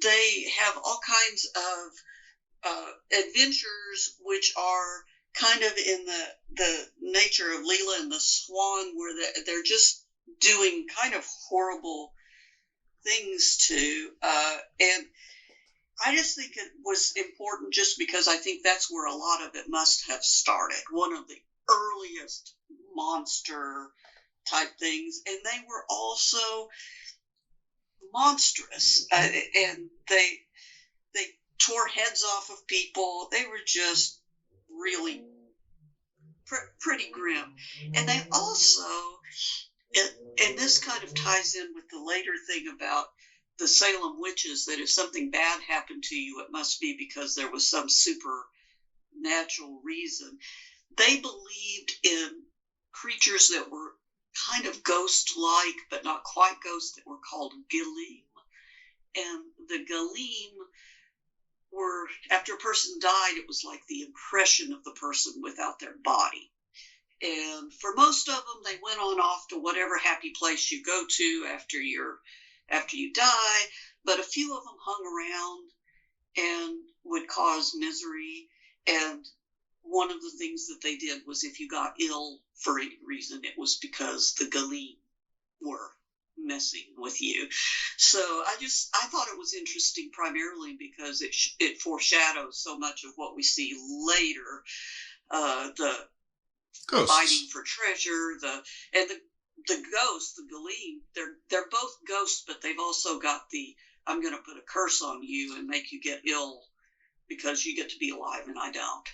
they have all kinds of adventures which are kind of in the nature of Leela and the Swan, where they're just doing kind of horrible things to. And I just think it was important just because I think that's where a lot of it must have started. One of the earliest monster type things. And they were also monstrous. And they tore heads off of people. They were just really pretty grim. And they also, and this kind of ties in with the later thing about the Salem witches, that if something bad happened to you, it must be because there was some supernatural reason. They believed in creatures that were kind of ghost-like, but not quite ghosts, that were called Galim. And the Galim were, after a person died, it was like the impression of the person without their body. And for most of them, they went on off to whatever happy place you go to after you die, but a few of them hung around and would cause misery. And one of the things that they did was, if you got ill for any reason, it was because the Galim were messing with you. So I thought it was interesting primarily because it foreshadows so much of what we see later. The ghosts. Fighting for treasure, the ghosts, the Galim, they're both ghosts, but they've also got I'm going to put a curse on you and make you get ill because you get to be alive and I don't.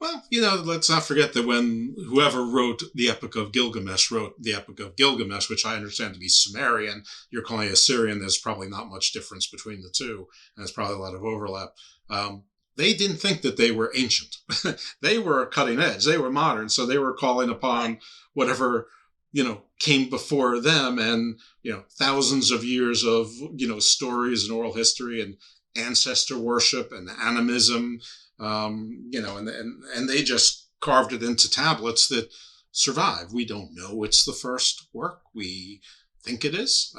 Well, let's not forget that when whoever wrote the Epic of Gilgamesh wrote the Epic of Gilgamesh, which I understand to be Sumerian, you're calling it Assyrian, there's probably not much difference between the two, and there's probably a lot of overlap. they didn't think that they were ancient. They were cutting edge. They were modern. So they were calling upon whatever, came before them, and, thousands of years of, stories and oral history and ancestor worship and animism, and they just carved it into tablets that survive. We don't know it's the first work. We think it is,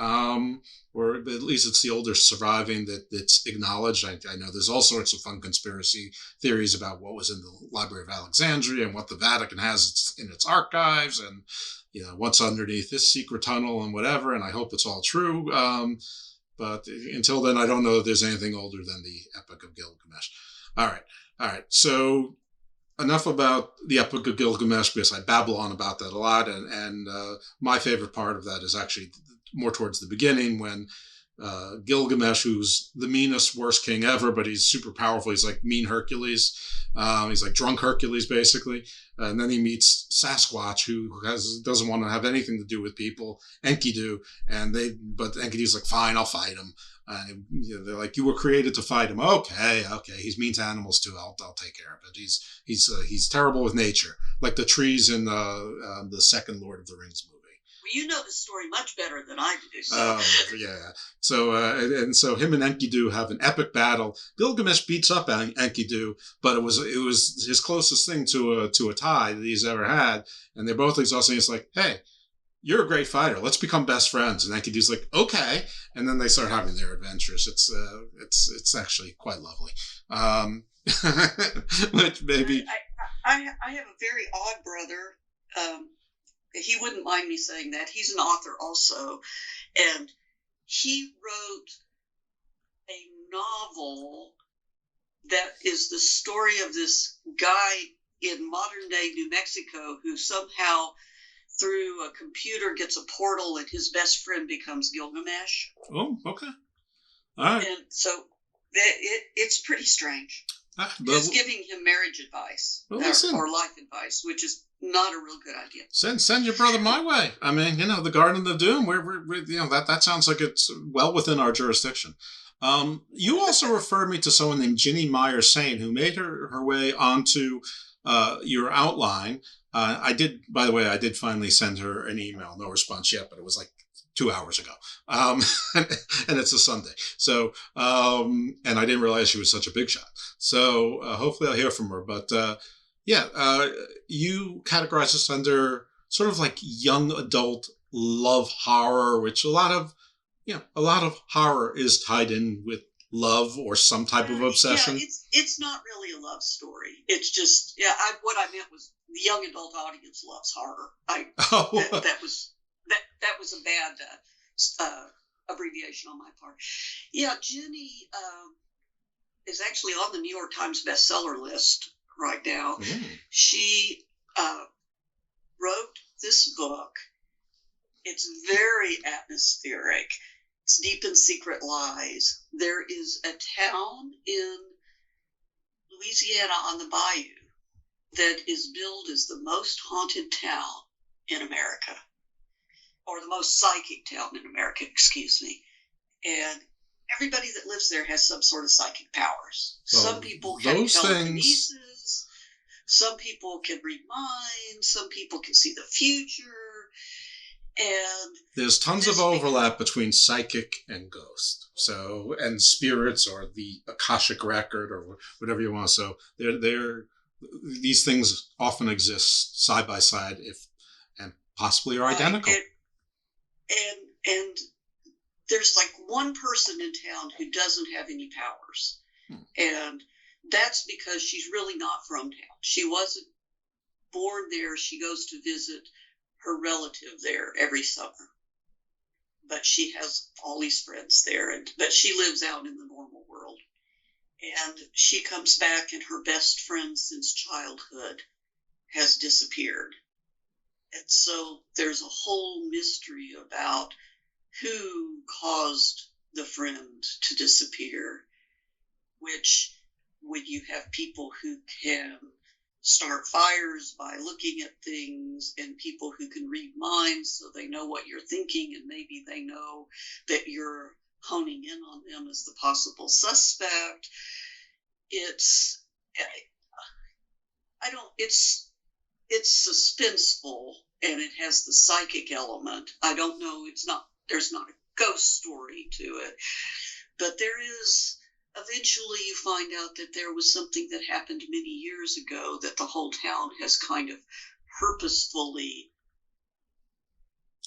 or at least it's the oldest surviving that's acknowledged. I know there's all sorts of fun conspiracy theories about what was in the Library of Alexandria and what the Vatican has in its archives, and what's underneath this secret tunnel and whatever. And I hope it's all true. But until then, I don't know if there's anything older than the Epic of Gilgamesh. All right. So enough about the Epic of Gilgamesh, because I babble on about that a lot. And my favorite part of that is actually more towards the beginning, when Gilgamesh, who's the meanest, worst king ever, but he's super powerful. He's like mean Hercules. He's like drunk Hercules, basically. And then he meets Sasquatch, who doesn't want to have anything to do with people, Enkidu. But Enkidu's like, fine, I'll fight him. They're like, you were created to fight him. Okay. He's mean to animals too. I'll take care of it. He's terrible with nature, like the trees in the second Lord of the Rings movie. Well, you know the story much better than I do. So. Yeah. So him and Enkidu have an epic battle. Gilgamesh beats up Enkidu, but it was his closest thing to a tie that he's ever had. And they're both exhausting. It's like, hey, you're a great fighter. Let's become best friends. And Enkidu's like, okay. And then they start having their adventures. It's actually quite lovely. Which maybe I have a very odd brother. He wouldn't mind me saying that. He's an author also. And he wrote a novel that is the story of this guy in modern day New Mexico who somehow through a computer gets a portal and his best friend becomes Gilgamesh. Oh, okay. All right. And so it's pretty strange. He's giving him marriage advice or life advice, which is not a real good idea. Send your brother my way. I mean, the Garden of Doom. We're that sounds like it's well within our jurisdiction. You also referred me to someone named Ginny Meyer-Sain, who made her way onto your outline. I did finally send her an email. No response yet, but it was like 2 hours ago. And it's a Sunday. So, and I didn't realize she was such a big shot. So hopefully I'll hear from her. But you categorize this under sort of like young adult love horror, which a lot of horror is tied in with love or some type of obsession. Yeah, it's not really a love story. It's just what I meant was the young adult audience loves horror. That was a bad abbreviation on my part. Yeah, Ginny is actually on the New York Times bestseller list right now. Mm. She wrote this book. It's very atmospheric. It's Deep in Secret Lies. There is a town in Louisiana on the bayou that is billed as the most haunted town in America, or the most psychic town in America, excuse me. And everybody that lives there has some sort of psychic powers. Some people have telekinesis. Some people can read minds. Some people can see the future. And there's tons of overlap between psychic and ghost. So, and spirits or the Akashic record or whatever you want. So these things often exist side by side and possibly are identical. And there's like one person in town who doesn't have any powers. And that's because she's really not from town. She wasn't born there. She goes to visit her relative there every summer. But she has all these friends there, but she lives out in the normal world. And she comes back and her best friend since childhood has disappeared. And so there's a whole mystery about who caused the friend to disappear, which when you have people who can start fires by looking at things and people who can read minds so they know what you're thinking and maybe they know that you're honing in on them as the possible suspect, it's, I don't, it's suspenseful and it has the psychic element. I don't know, there's not a ghost story to it, but there is, eventually you find out that there was something that happened many years ago that the whole town has kind of purposefully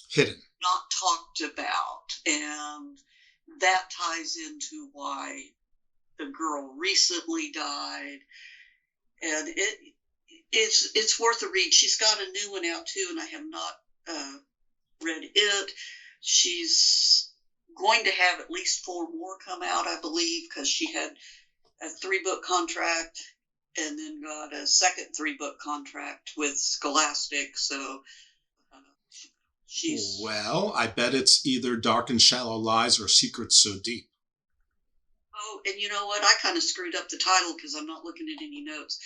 hidden, not talked about, and that ties into why the girl recently died, and it's worth a read. She's got a new one out too, and I have not read it. She's going to have at least 4 more come out, I believe, because she had a 3-book contract and then got a second 3-book contract with Scholastic. So she's... Well, I bet it's either Dark and Shallow Lies or Secrets So Deep. Oh, and you know what? I kind of screwed up the title because I'm not looking at any notes.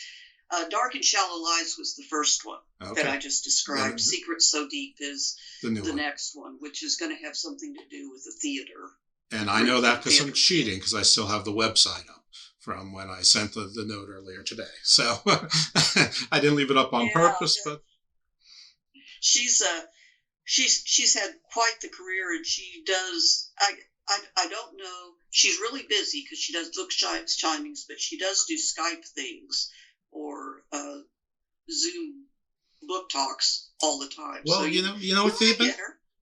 Dark and Shallow Lies was the first one that I just described. Secrets So Deep is the next one, which is going to have something to do with the theater. And I know that because I'm cheating, because I still have the website up from when I sent the note earlier today. So I didn't leave it up on purpose, but she's had quite the career, and she does. I don't know. She's really busy because she does book signings, but she does do Skype things or Zoom book talks all the time. Well, so you know, Theban,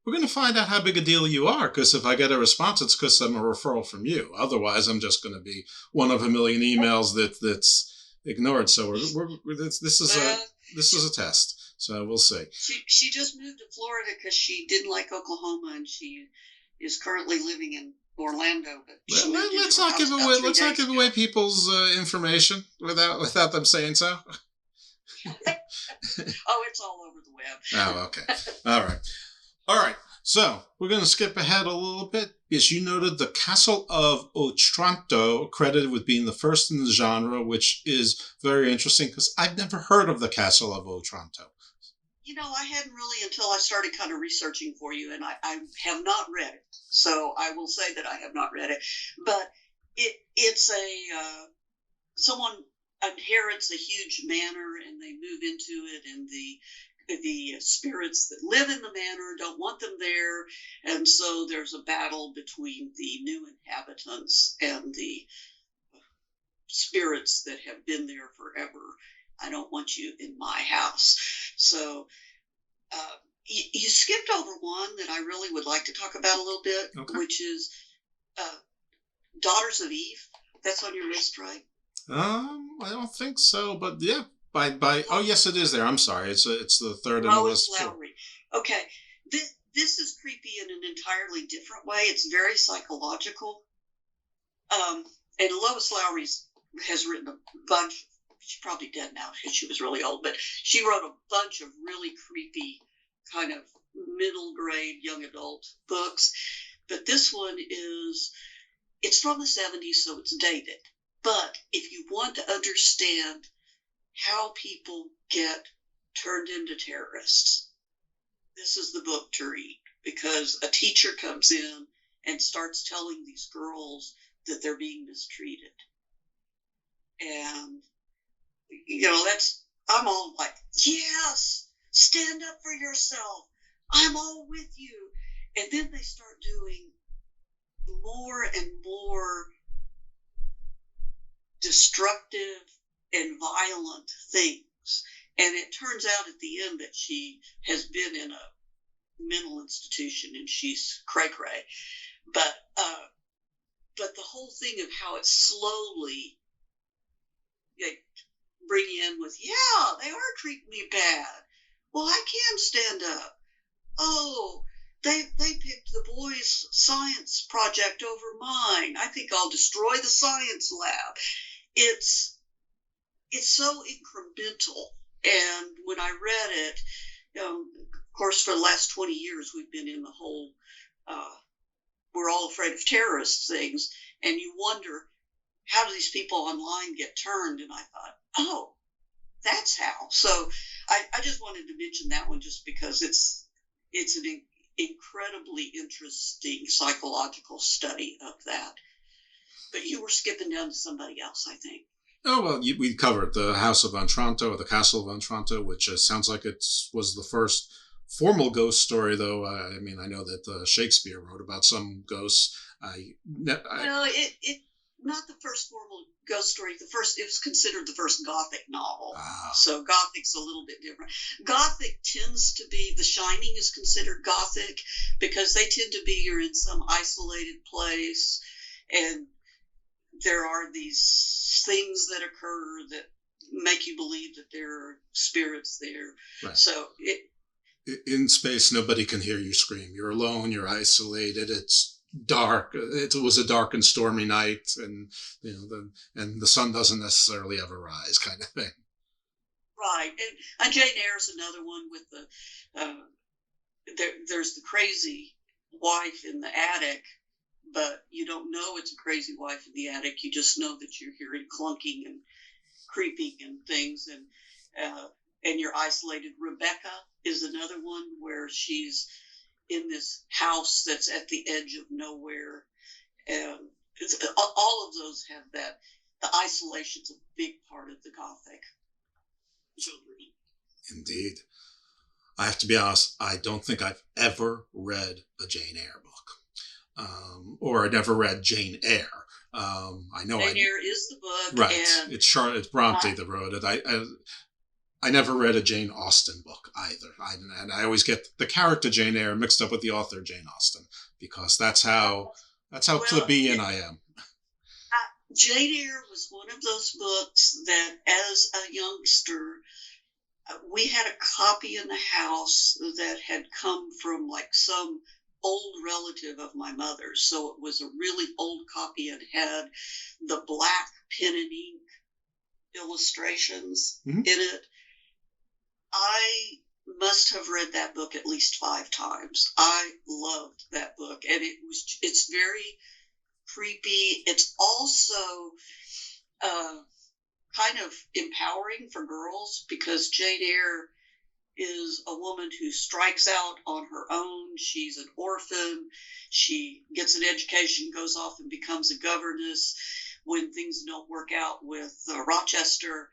we're going to find out how big a deal you are, because if I get a response, it's because I'm a referral from you. Otherwise, I'm just going to be one of a million emails that's ignored. So this is a test. So we'll see. She just moved to Florida because she didn't like Oklahoma, and she is currently living in Orlando. But let's not give away people's information without them saying so. Oh, it's all over the web. Oh, okay. All right. So we're going to skip ahead a little bit, because you noted the Castle of Otranto, credited with being the first in the genre, which is very interesting because I've never heard of the Castle of Otranto. You know, I hadn't really until I started kind of researching for you, and I have not read it. So I will say that I have not read it. But it's someone inherits a huge manor, and they move into it, and the spirits that live in the manor don't want them there, and so there's a battle between the new inhabitants and the spirits that have been there forever. I don't want you in my house. So you skipped over one that I really would like to talk about a little bit, which is Daughters of Eve. That's on your list, right? I don't think so, but yeah. Oh yes, it is there. I'm sorry. It's the third on the list. Lowry. Okay. This is creepy in an entirely different way. It's very psychological. And Lois Lowry has written a bunch. She's probably dead now because she was really old, but she wrote a bunch of really creepy kind of middle grade young adult books. But this one it's from the 70s, so it's dated. But if you want to understand how people get turned into terrorists, this is the book to read, because a teacher comes in and starts telling these girls that they're being mistreated. And, I'm all like, yes, stand up for yourself. I'm all with you. And then they start doing more and more destructive and violent things. And it turns out at the end that she has been in a mental institution and she's cray-cray. But the whole thing of how it slowly bring you in with, yeah, they are treating me bad. Well, I can stand up. Oh, they picked the boys' science project over mine. I think I'll destroy the science lab. It's so incremental. And when I read it, of course, for the last 20 years, we've been in the whole, we're all afraid of terrorists things. And you wonder, how do these people online get turned? And I thought, oh, that's how. So I just wanted to mention that one just because it's an incredibly interesting psychological study of that. But you were skipping down to somebody else, I think. Oh, well, we covered the House of Otranto, or the Castle of Otranto, which sounds like it was the first formal ghost story, though. I mean, I know that Shakespeare wrote about some ghosts. Well, it not the first formal ghost story. It was considered the first Gothic novel. So Gothic's a little bit different. Gothic tends to be, The Shining is considered Gothic because they tend to be you're in some isolated place and there are these things that occur that make you believe that there are spirits there. Right. So in space, nobody can hear you scream. You're alone. You're isolated. It's dark. It was a dark and stormy night, and the sun doesn't necessarily ever rise, kind of thing. Right, and Jane Eyre is another one with there's the crazy wife in the attic, but you don't know it's a crazy wife in the attic. You just know that you're hearing clunking and creeping and things, and you're isolated. Rebecca is another one where she's in this house that's at the edge of nowhere. And all of those have that. The isolation's a big part of the Gothic children. Indeed. I have to be honest, I don't think I've ever read a Jane Eyre book. Or I never read Jane Eyre. I know Jane Eyre is the book. Right. And It's Bronte that wrote it. I never read a Jane Austen book either. And I always get the character Jane Eyre mixed up with the author Jane Austen, because that's how plebeian I am. Jane Eyre was one of those books that as a youngster, we had a copy in the house that had come from like some old relative of my mother's. So it was a really old copy and had the black pen and ink illustrations in it. I must have read that book at least 5 times. I loved that book, and it's very creepy. It's also kind of empowering for girls because Jane Eyre is a woman who strikes out on her own. She's an orphan. She gets an education, goes off and becomes a governess. When things don't work out with Rochester,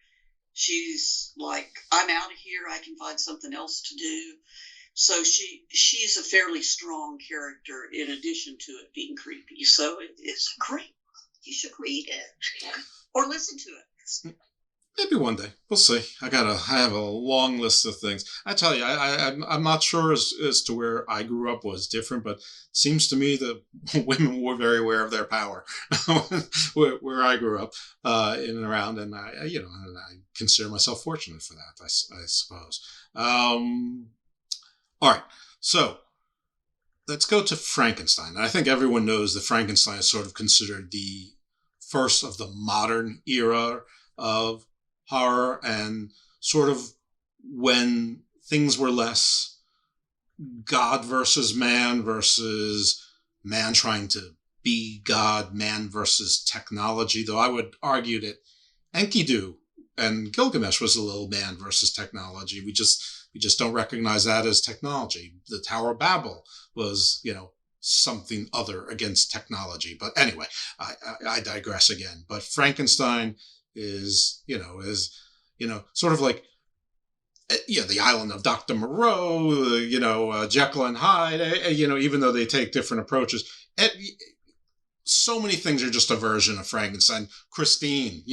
she's like, I'm out of here. I can find something else to do. So she's a fairly strong character in addition to it being creepy. So it's great. You should read it or listen to it. Maybe one day. We'll see. I have a long list of things. I tell you, I'm not sure as to where I grew up was different, but it seems to me that women were very aware of their power where I grew up in and around, and I consider myself fortunate for that. I suppose. All right, so let's go to Frankenstein. I think everyone knows that Frankenstein is sort of considered the first of the modern era of horror, and sort of when things were less God versus man trying to be God, man versus technology, though I would argue that Enkidu and Gilgamesh was a little man versus technology. We just don't recognize that as technology. The Tower of Babel was, something other against technology. But anyway, I digress again. But Frankenstein is sort of like, the island of Dr. Moreau, Jekyll and Hyde, even though they take different approaches. So many things are just a version of Frankenstein. Christine,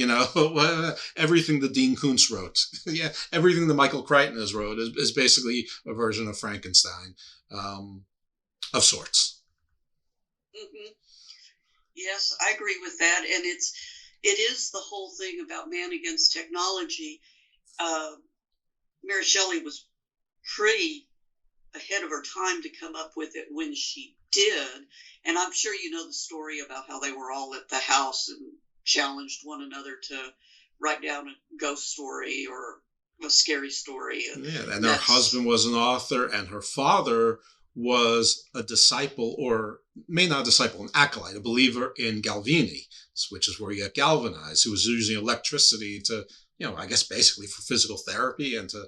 everything that Dean Koontz wrote. Yeah, everything that Michael Crichton has wrote is basically a version of Frankenstein, of sorts. Mm-hmm. Yes, I agree with that. And it is the whole thing about man against technology. Mary Shelley was pretty ahead of her time to come up with it when she did. And I'm sure you know the story about how they were all at the house and challenged one another to write down a ghost story or a scary story. And her husband was an author, and her father was a disciple, or an acolyte, a believer in Galvini, which is where you get galvanized, who was using electricity to, I guess basically for physical therapy and to,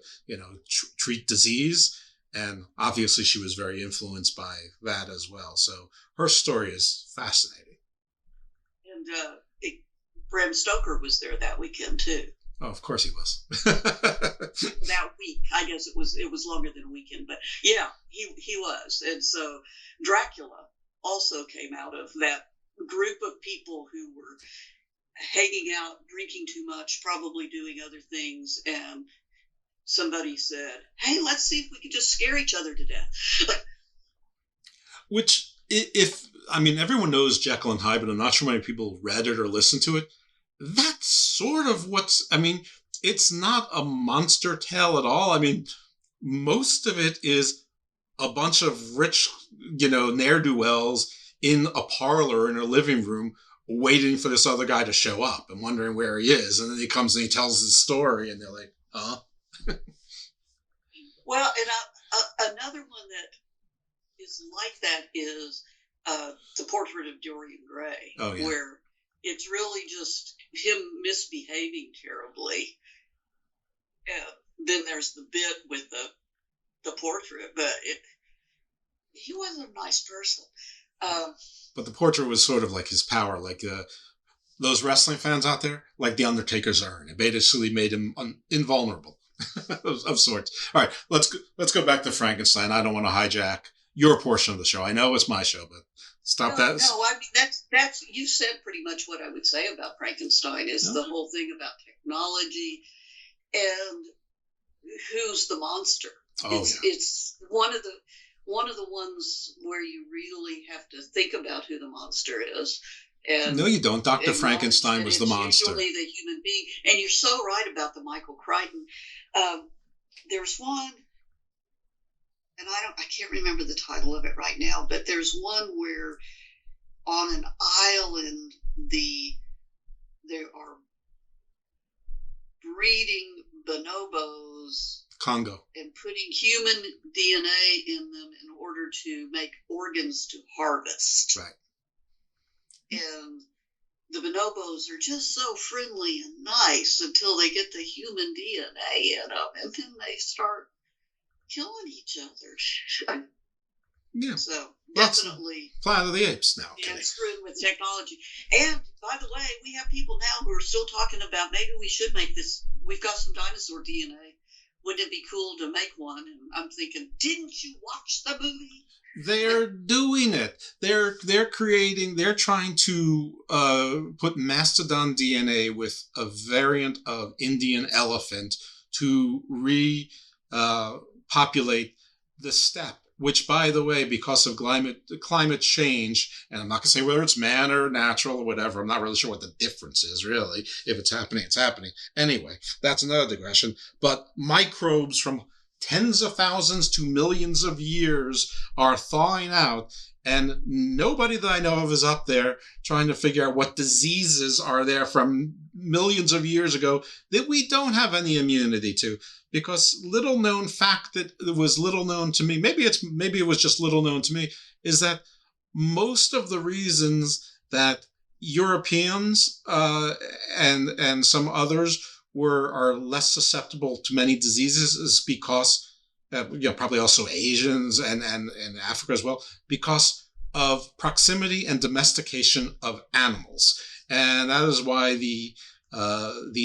treat disease. And obviously she was very influenced by that as well. So her story is fascinating. And Bram Stoker was there that weekend too. Oh, of course he was. That week, I guess it was longer than a weekend, but yeah, he was. And so Dracula also came out of that group of people who were hanging out, drinking too much, probably doing other things, and somebody said, "Hey, let's see if we can just scare each other to death." Which, everyone knows Jekyll and Hyde, but I'm not sure many people read it or listened to it. That's sort of it's not a monster tale at all. I mean, most of it is a bunch of rich, ne'er-do-wells in a parlor in a living room waiting for this other guy to show up and wondering where he is. And then he comes and he tells his story and they're like, huh? Well, and another one that is like that is The Portrait of Dorian Gray, where it's really just him misbehaving terribly. Then there's the bit with the portrait, but he wasn't a nice person. But the portrait was sort of like his power, like those wrestling fans out there, like the Undertaker's urn. It basically made him invulnerable of sorts. All right, let's go back to Frankenstein. I don't want to hijack your portion of the show. I know it's my show, but stop that. No, I mean that's you said pretty much what I would say about Frankenstein is the whole thing about technology and who's the monster. It's one of the ones where you really have to think about who the monster is. And no, you don't. Dr. Frankenstein was the monster. Usually the human being, and you're so right about the Michael Crichton. There's one. And I can't remember the title of it right now, but there's one where on an island there are breeding bonobos Congo and putting human DNA in them in order to make organs to harvest. Right. And the bonobos are just so friendly and nice until they get the human DNA in them, and then they start killing each other. Yeah. So definitely Planet of the Apes now. Yeah, screwing with technology. And by the way, we have people now who are still talking about maybe we should make this. We've got some dinosaur DNA. Wouldn't it be cool to make one? And I'm thinking, didn't you watch the movie? They're doing it. They're trying to put mastodon DNA with a variant of Indian elephant to populate the steppe, which, by the way, because of climate change, and I'm not going to say whether it's man or natural or whatever, I'm not really sure what the difference is, really. If it's happening, it's happening. Anyway, that's another digression. But microbes from tens of thousands to millions of years are thawing out, and nobody that I know of is up there trying to figure out what diseases are there from millions of years ago that we don't have any immunity to. Because little known fact that was little known to me, maybe it was just little known to me, is that most of the reasons that Europeans and some others are less susceptible to many diseases is because, probably also Asians and Africa as well, because of proximity and domestication of animals. And that is why the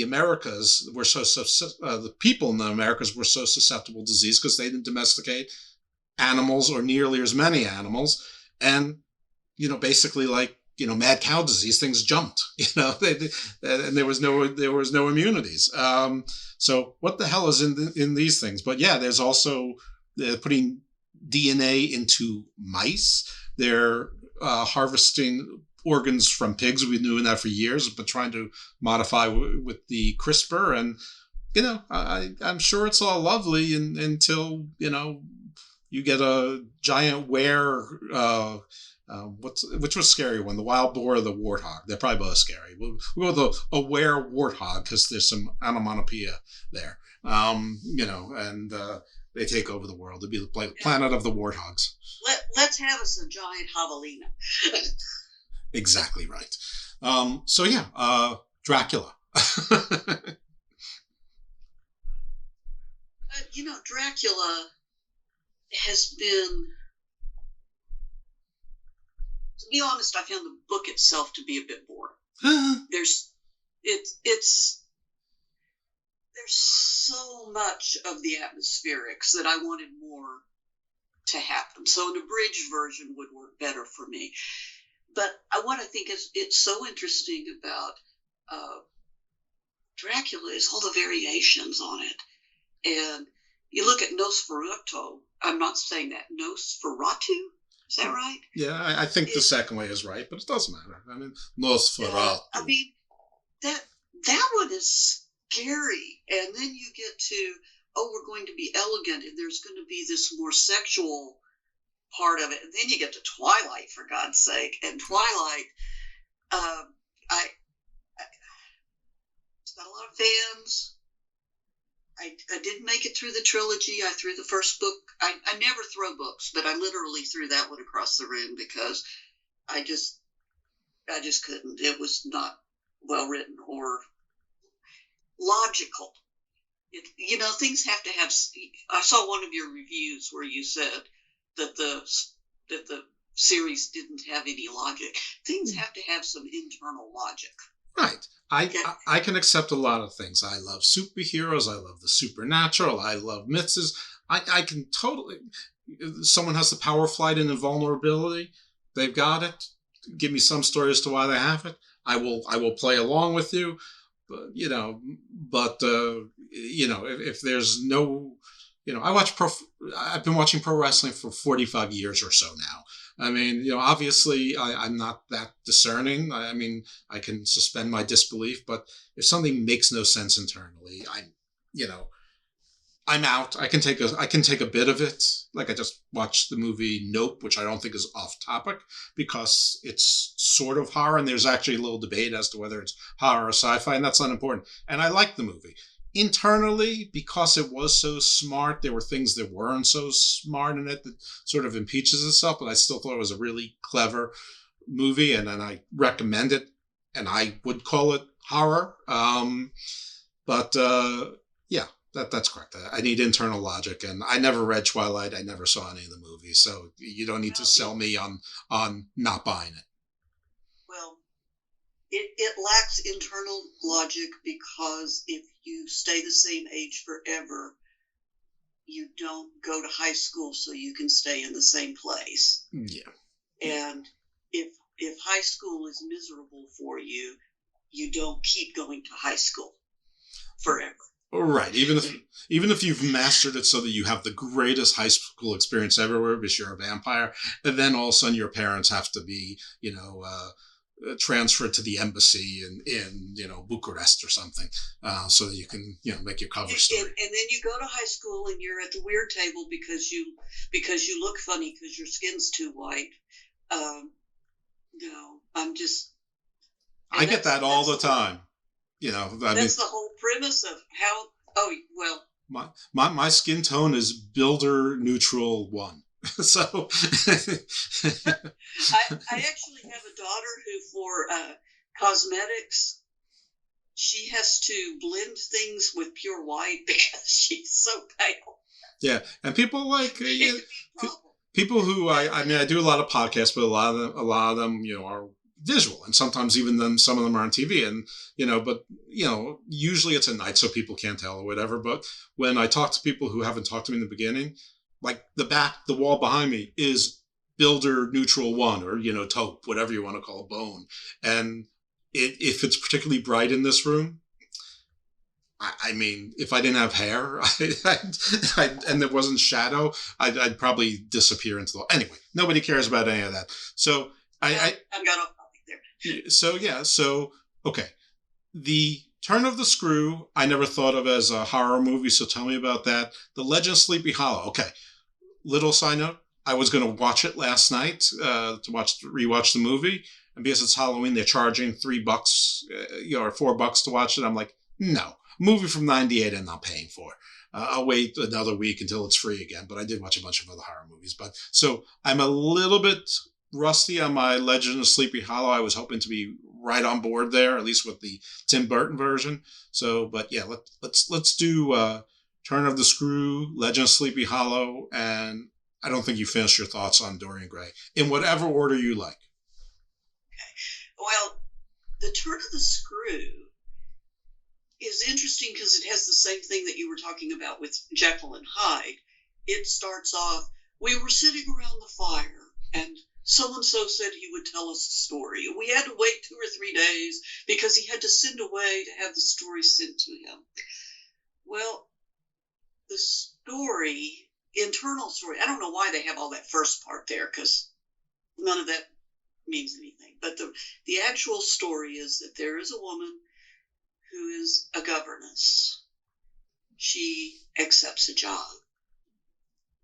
Americas were the people in the Americas were so susceptible to disease, because they didn't domesticate animals or nearly as many animals. And, basically like, mad cow disease, things jumped, and there was no immunities. So what the hell is in these things? But yeah, there's also putting DNA into mice. They're harvesting organs from pigs. We've been doing that for years, but trying to modify with the CRISPR. And, I'm sure it's all lovely until, you get a giant were, which was scary one, the wild boar or the warthog. They're probably both scary. We'll go with a were warthog because there's some onomatopoeia there. And they take over the world. It'd be the planet of the warthogs. Let's have us a giant javelina. Exactly right. Dracula. Dracula has been, to be honest, I found the book itself to be a bit boring. There's it's there's so much of the atmospherics that I wanted more to happen. So an abridged version would work better for me. But what I think is it's so interesting about Dracula is all the variations on it. And you look at Nosferatu. I'm not saying that. Nosferatu? Is that right? Yeah, I think the second way is right, but it doesn't matter. I mean, Nosferatu. I mean, that one is scary. And then you get to, we're going to be elegant, and there's going to be this more sexual part of it. And then you get to Twilight, for God's sake. And Twilight, it's got a lot of fans. I didn't make it through the trilogy. I threw the first book. I never throw books, but I literally threw that one across the room because I just couldn't. It was not well written or logical. Things have to have. I saw one of your reviews where you said that the series didn't have any logic. Things have to have some internal logic. Right. I can accept a lot of things. I love superheroes. I love the supernatural. I love myths. I can totally. Someone has the power of flight and invulnerability. They've got it. Give me some story as to why they have it. I will play along with you. But if there's no, I've been watching pro wrestling for 45 years or so now. I mean, obviously I'm not that discerning. I mean, I can suspend my disbelief, but if something makes no sense internally, I'm out. I can take a bit of it. Like I just watched the movie Nope, which I don't think is off topic because it's sort of horror, and there's actually a little debate as to whether it's horror or sci-fi, and that's unimportant. And I like the movie. Internally, because it was so smart, there were things that weren't so smart in it that sort of impeaches itself, but I still thought it was a really clever movie, and I recommend it, and I would call it horror. Yeah, that's correct. I need internal logic, and I never read Twilight. I never saw any of the movies, so you don't need to sell me on not buying it. Well, it lacks internal logic because if you stay the same age forever, you don't go to high school so you can stay in the same place. Yeah. And if high school is miserable for you, you don't keep going to high school forever. Right. Even if you've mastered it so that you have the greatest high school experience everywhere because you're a vampire, and then all of a sudden your parents have to be, transferred to the embassy in Bucharest or something, so that you can make your cover story. And then you go to high school and you're at the weird table because you look funny because your skin's too white. No, I'm just. I get that all the time. That's the whole premise of how. Oh well. My skin tone is Builder Neutral 1. So I actually have a daughter who, for cosmetics, she has to blend things with pure white because she's so pale. Yeah, and people like people who I do a lot of podcasts, but a lot of them are visual, and sometimes even some of them are on TV, and usually it's at night so people can't tell or whatever. But when I talk to people who haven't talked to me in the beginning, like the wall behind me is Builder Neutral 1 or taupe, whatever you want to call bone, and if it's particularly bright in this room, I mean, if I didn't have hair and there wasn't shadow, I'd probably disappear into the. Anyway, nobody cares about any of that. So I've got off topic there. So okay, the Turn of the Screw I never thought of as a horror movie, so tell me about that. The Legend of Sleepy Hollow. Okay, little side note: I was going to watch it last night to rewatch the movie, and because it's Halloween, they're charging $3 or $4 to watch it. I'm like, no. Movie from '98 I'm not paying for. I'll wait another week until it's free again, but I did watch a bunch of other horror movies. So I'm a little bit rusty on my Legend of Sleepy Hollow. I was hoping to be right on board there, at least with the Tim Burton version. So, but yeah, let's do Turn of the Screw, Legend of Sleepy Hollow, and I don't think you finished your thoughts on Dorian Gray in whatever order you like. Okay. Well, the Turn of the Screw is interesting because it has the same thing that you were talking about with Jekyll and Hyde. It starts off, we were sitting around the fire, and so-and-so said he would tell us a story. We had to wait 2 or 3 days because he had to send away to have the story sent to him. Well, the story, internal story, I don't know why they have all that first part there, because none of that means anything. But the actual story is that there is a woman who is a governess. She accepts a job.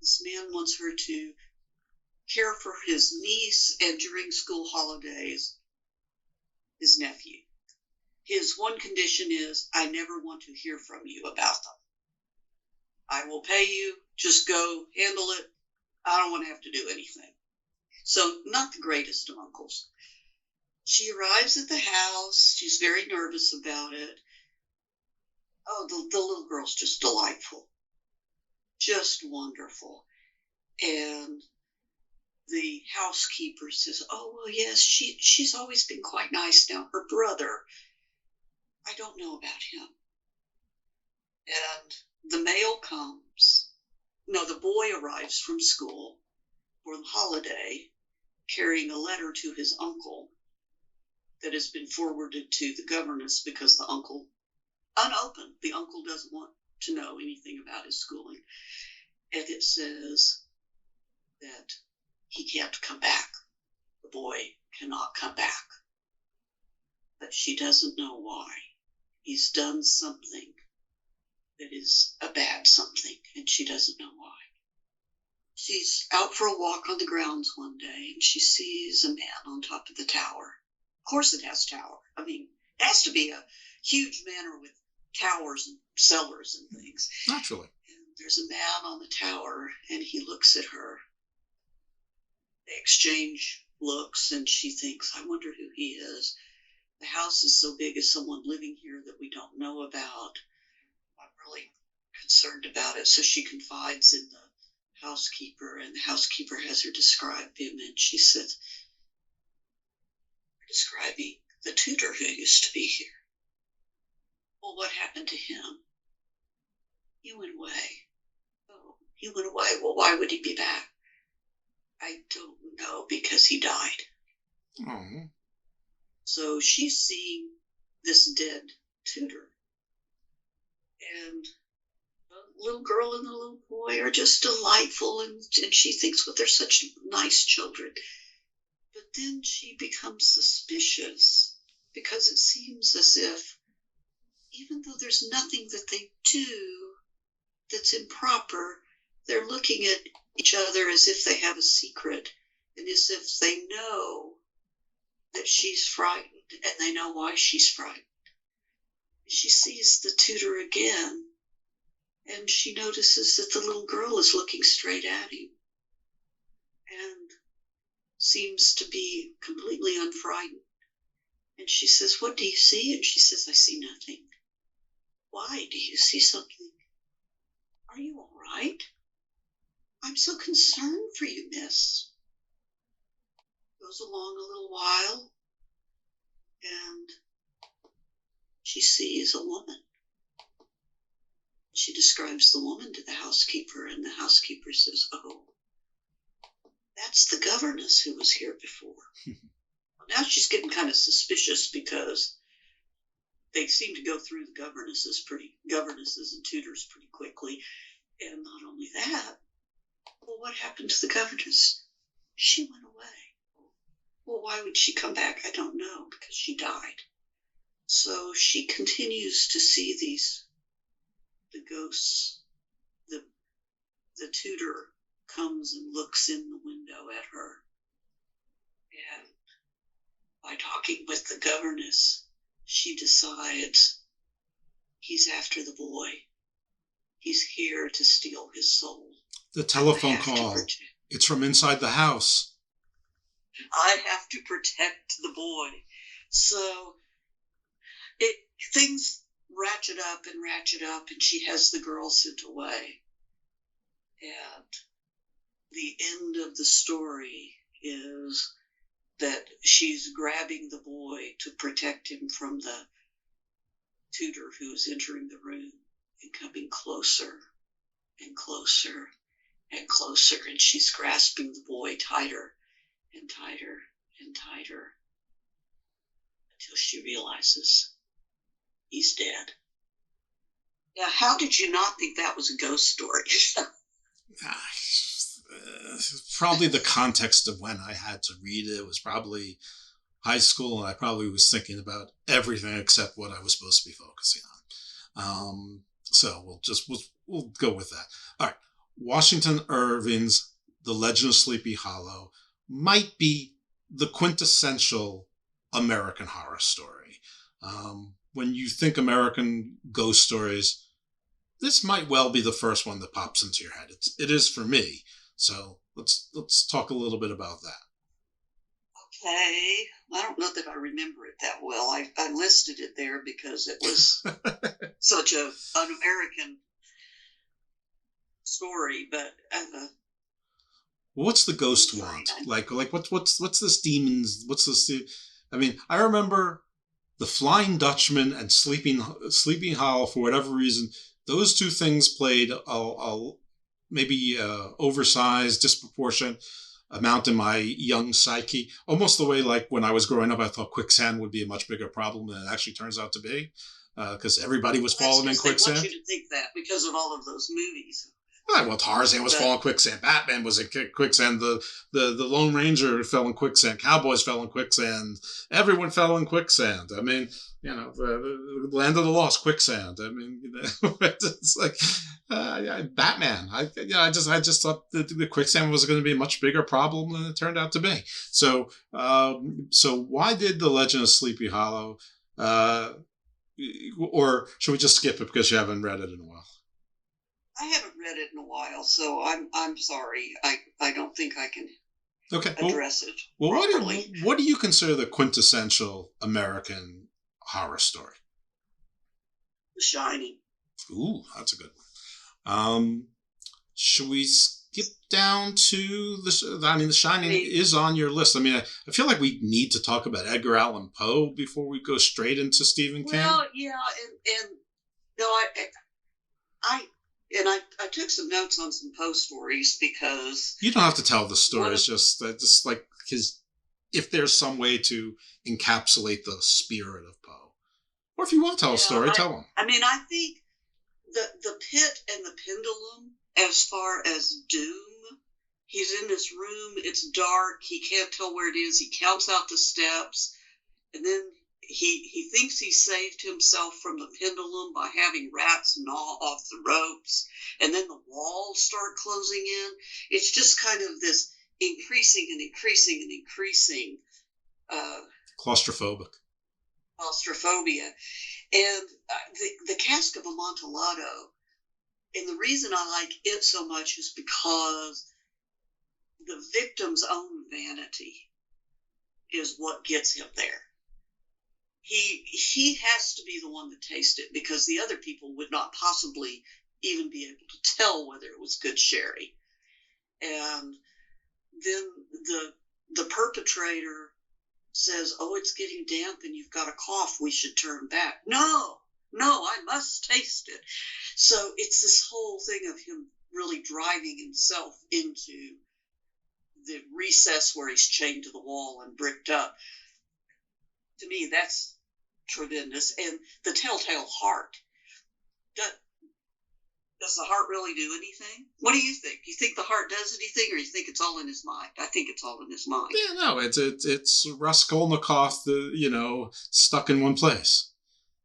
This man wants her to care for his niece and during school holidays, his nephew. His one condition is, I never want to hear from you about them. I will pay you, just go handle it. I don't want to have to do anything. So not the greatest of uncles. She arrives at the house. She's very nervous about it. Oh, the little girl's just delightful. Just wonderful. And the housekeeper says, oh, well, yes, she's always been quite nice. Now, her brother, I don't know about him. And the mail comes. No, the boy arrives from school for the holiday carrying a letter to his uncle that has been forwarded to the governess because the uncle, unopened, the uncle doesn't want to know anything about his schooling. And it says that he can't come back. The boy cannot come back. But she doesn't know why. He's done something that is a bad something, and she doesn't know why. She's out for a walk on the grounds one day, and she sees a man on top of the tower. Of course it has tower. I mean, it has to be a huge manor with towers and cellars and things. Naturally. And there's a man on the tower, and he looks at her. They exchange looks, and she thinks, I wonder who he is. The house is so big as someone living here that we don't know about. I'm really concerned about it. So she confides in the housekeeper, and the housekeeper has her describe him, and she said, describing the tutor who used to be here. Well, what happened to him? He went away. Oh, he went away. Well, why would he be back? I don't know, because he died. Oh. So she's seeing this dead tutor. And the little girl and the little boy are just delightful, and she thinks, well, they're such nice children. But then she becomes suspicious, because it seems as if, even though there's nothing that they do that's improper, they're looking at each other as if they have a secret, and as if they know that she's frightened, and they know why she's frightened. She sees the tutor again, and she notices that the little girl is looking straight at him and seems to be completely unfrightened. And she says, what do you see? And she says, I see nothing. Why? Do you see something? Are you all right? I'm so concerned for you, miss. Goes along a little while, and she sees a woman. She describes the woman to the housekeeper, and the housekeeper says, oh, that's the governess who was here before. Well, now she's getting kind of suspicious, because they seem to go through the governesses and tutors pretty quickly. And not only that, well, what happened to the governess? She went away. Well, why would she come back? I don't know, because she died. So she continues to see the ghosts. The tutor comes and looks in the window at her. And by talking with the governess, she decides he's after the boy. He's here to steal his soul. The telephone call. It's from inside the house. I have to protect the boy. So things ratchet up, and she has the girl sent away. And the end of the story is that she's grabbing the boy to protect him from the tutor who is entering the room and coming closer and closer and closer, and she's grasping the boy tighter and tighter and tighter until she realizes he's dead. Now, how did you not think that was a ghost story? Probably the context of when I had to read it was probably high school, and I probably was thinking about everything except what I was supposed to be focusing on. So we'll go with that. All right. Washington Irving's The Legend of Sleepy Hollow might be the quintessential American horror story. When you think American ghost stories, this might well be the first one that pops into your head. It is for me. So let's talk a little bit about that. Okay. I don't know that I remember it that well. I listed it there because it was such an American story, but what's the ghost want? Like what's this demons? What's this? I mean, I remember the Flying Dutchman and Sleeping Hollow. For whatever reason, those two things played maybe oversized, disproportionate amount in my young psyche. Almost the way like when I was growing up, I thought quicksand would be a much bigger problem than it actually turns out to be, because everybody was falling in quicksand. I want you to think that because of all of those movies. Well, Tarzan was falling in quicksand. Batman was in quicksand. The Lone Ranger fell in quicksand. Cowboys fell in quicksand. Everyone fell in quicksand. I mean, the Land of the Lost, quicksand. I mean, it's like Batman. I just thought that the quicksand was going to be a much bigger problem than it turned out to be. So why did The Legend of Sleepy Hollow? Or should we just skip it because you haven't read it in a while? I haven't read it in a while, so I'm sorry. I don't think I can address it properly. What do you consider the quintessential American horror story? The Shining. Ooh, that's a good one. Should we skip down to the? I mean, The Shining is on your list. I mean, I feel like we need to talk about Edgar Allan Poe before we go straight into Stephen King. Well, yeah, and no, I took some notes on some Poe stories because... You don't have to tell the stories, just like, because if there's some way to encapsulate the spirit of Poe. Or if you want to tell a story, tell them. I mean, I think the Pit and the Pendulum, as far as doom, he's in this room, it's dark, he can't tell where it is, he counts out the steps, and then he thinks he saved himself from the pendulum by having rats gnaw off the ropes, and then the walls start closing in. It's just kind of this increasing and increasing and increasing claustrophobia. And the Cask of Amontillado, and the reason I like it so much is because the victim's own vanity is what gets him there. He has to be the one that tastes it because the other people would not possibly even be able to tell whether it was good sherry. And then the perpetrator says, "Oh, it's getting damp and you've got a cough. We should turn back." No, I must taste it. So it's this whole thing of him really driving himself into the recess where he's chained to the wall and bricked up. To me, that's tremendous. And the telltale heart. Does the heart really do anything? What do you think? Do you think the heart does anything, or do you think it's all in his mind? I think it's all in his mind. Yeah, no, it's Raskolnikov, stuck in one place.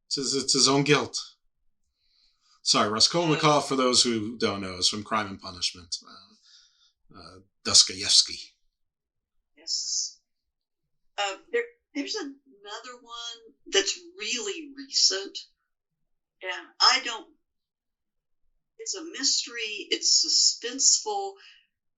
It's his own guilt. Sorry, Raskolnikov, for those who don't know, is from Crime and Punishment. Dostoevsky. Yes. There's another one that's really recent, and it's a mystery, it's suspenseful.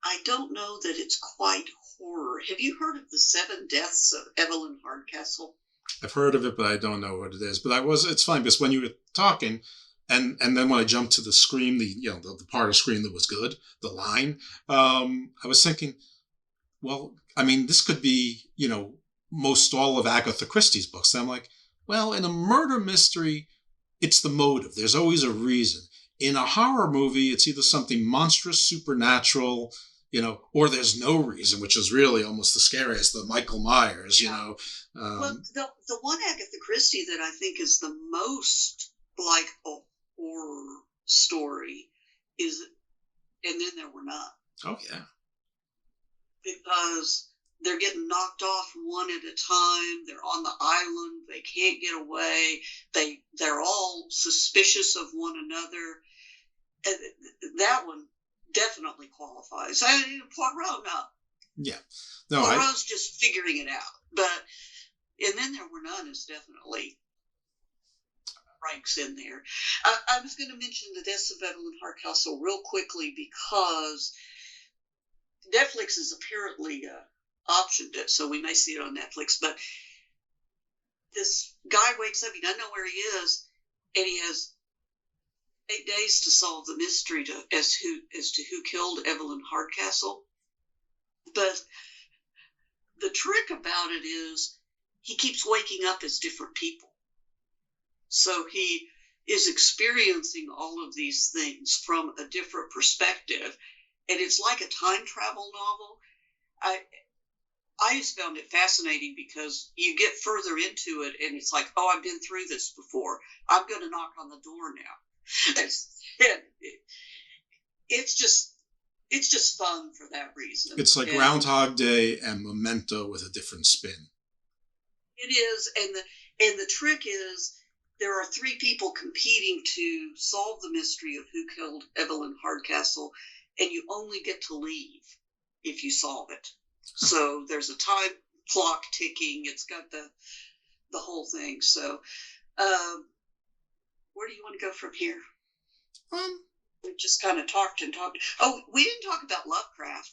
I don't know that it's quite horror. Have you heard of The Seven Deaths of Evelyn Hardcastle? I've heard of it, but I don't know what it is. But it's funny because when you were talking, and then when I jumped to the scream, the part of Scream that was good, the line, I was thinking, well, I mean, this could be, most all of Agatha Christie's books. And I'm like, well, in a murder mystery, it's the motive. There's always a reason. In a horror movie, it's either something monstrous, supernatural, or there's no reason, which is really almost the scariest, the Michael Myers, Well, the one Agatha Christie that I think is the most like a horror story is And Then There Were None. Oh, yeah. Because they're getting knocked off one at a time. They're on the island. They can't get away. They're all suspicious of one another. And that one definitely qualifies. Poirot, no. Yeah. No, Poirot's just figuring it out. But And Then There Were None is definitely ranks in there. I was going to mention The Deaths of Evelyn Hardcastle real quickly because Netflix has apparently optioned it, so we may see it on Netflix. But this guy wakes up, he doesn't know where he is, and he has 8 days to solve the mystery as to who killed Evelyn Hardcastle. But the trick about it is he keeps waking up as different people. So he is experiencing all of these things from a different perspective. And it's like a time travel novel. I just found it fascinating because you get further into it and it's like, oh, I've been through this before. I'm going to knock on the door now. It's just fun for that reason. It's like Groundhog Day and Memento with a different spin. It is. And the trick is there are 3 people competing to solve the mystery of who killed Evelyn Hardcastle. And you only get to leave if you solve it. So there's a time clock ticking. It's got the whole thing. So where do you want to go from here? We just kind of talked. Oh, we didn't talk about Lovecraft.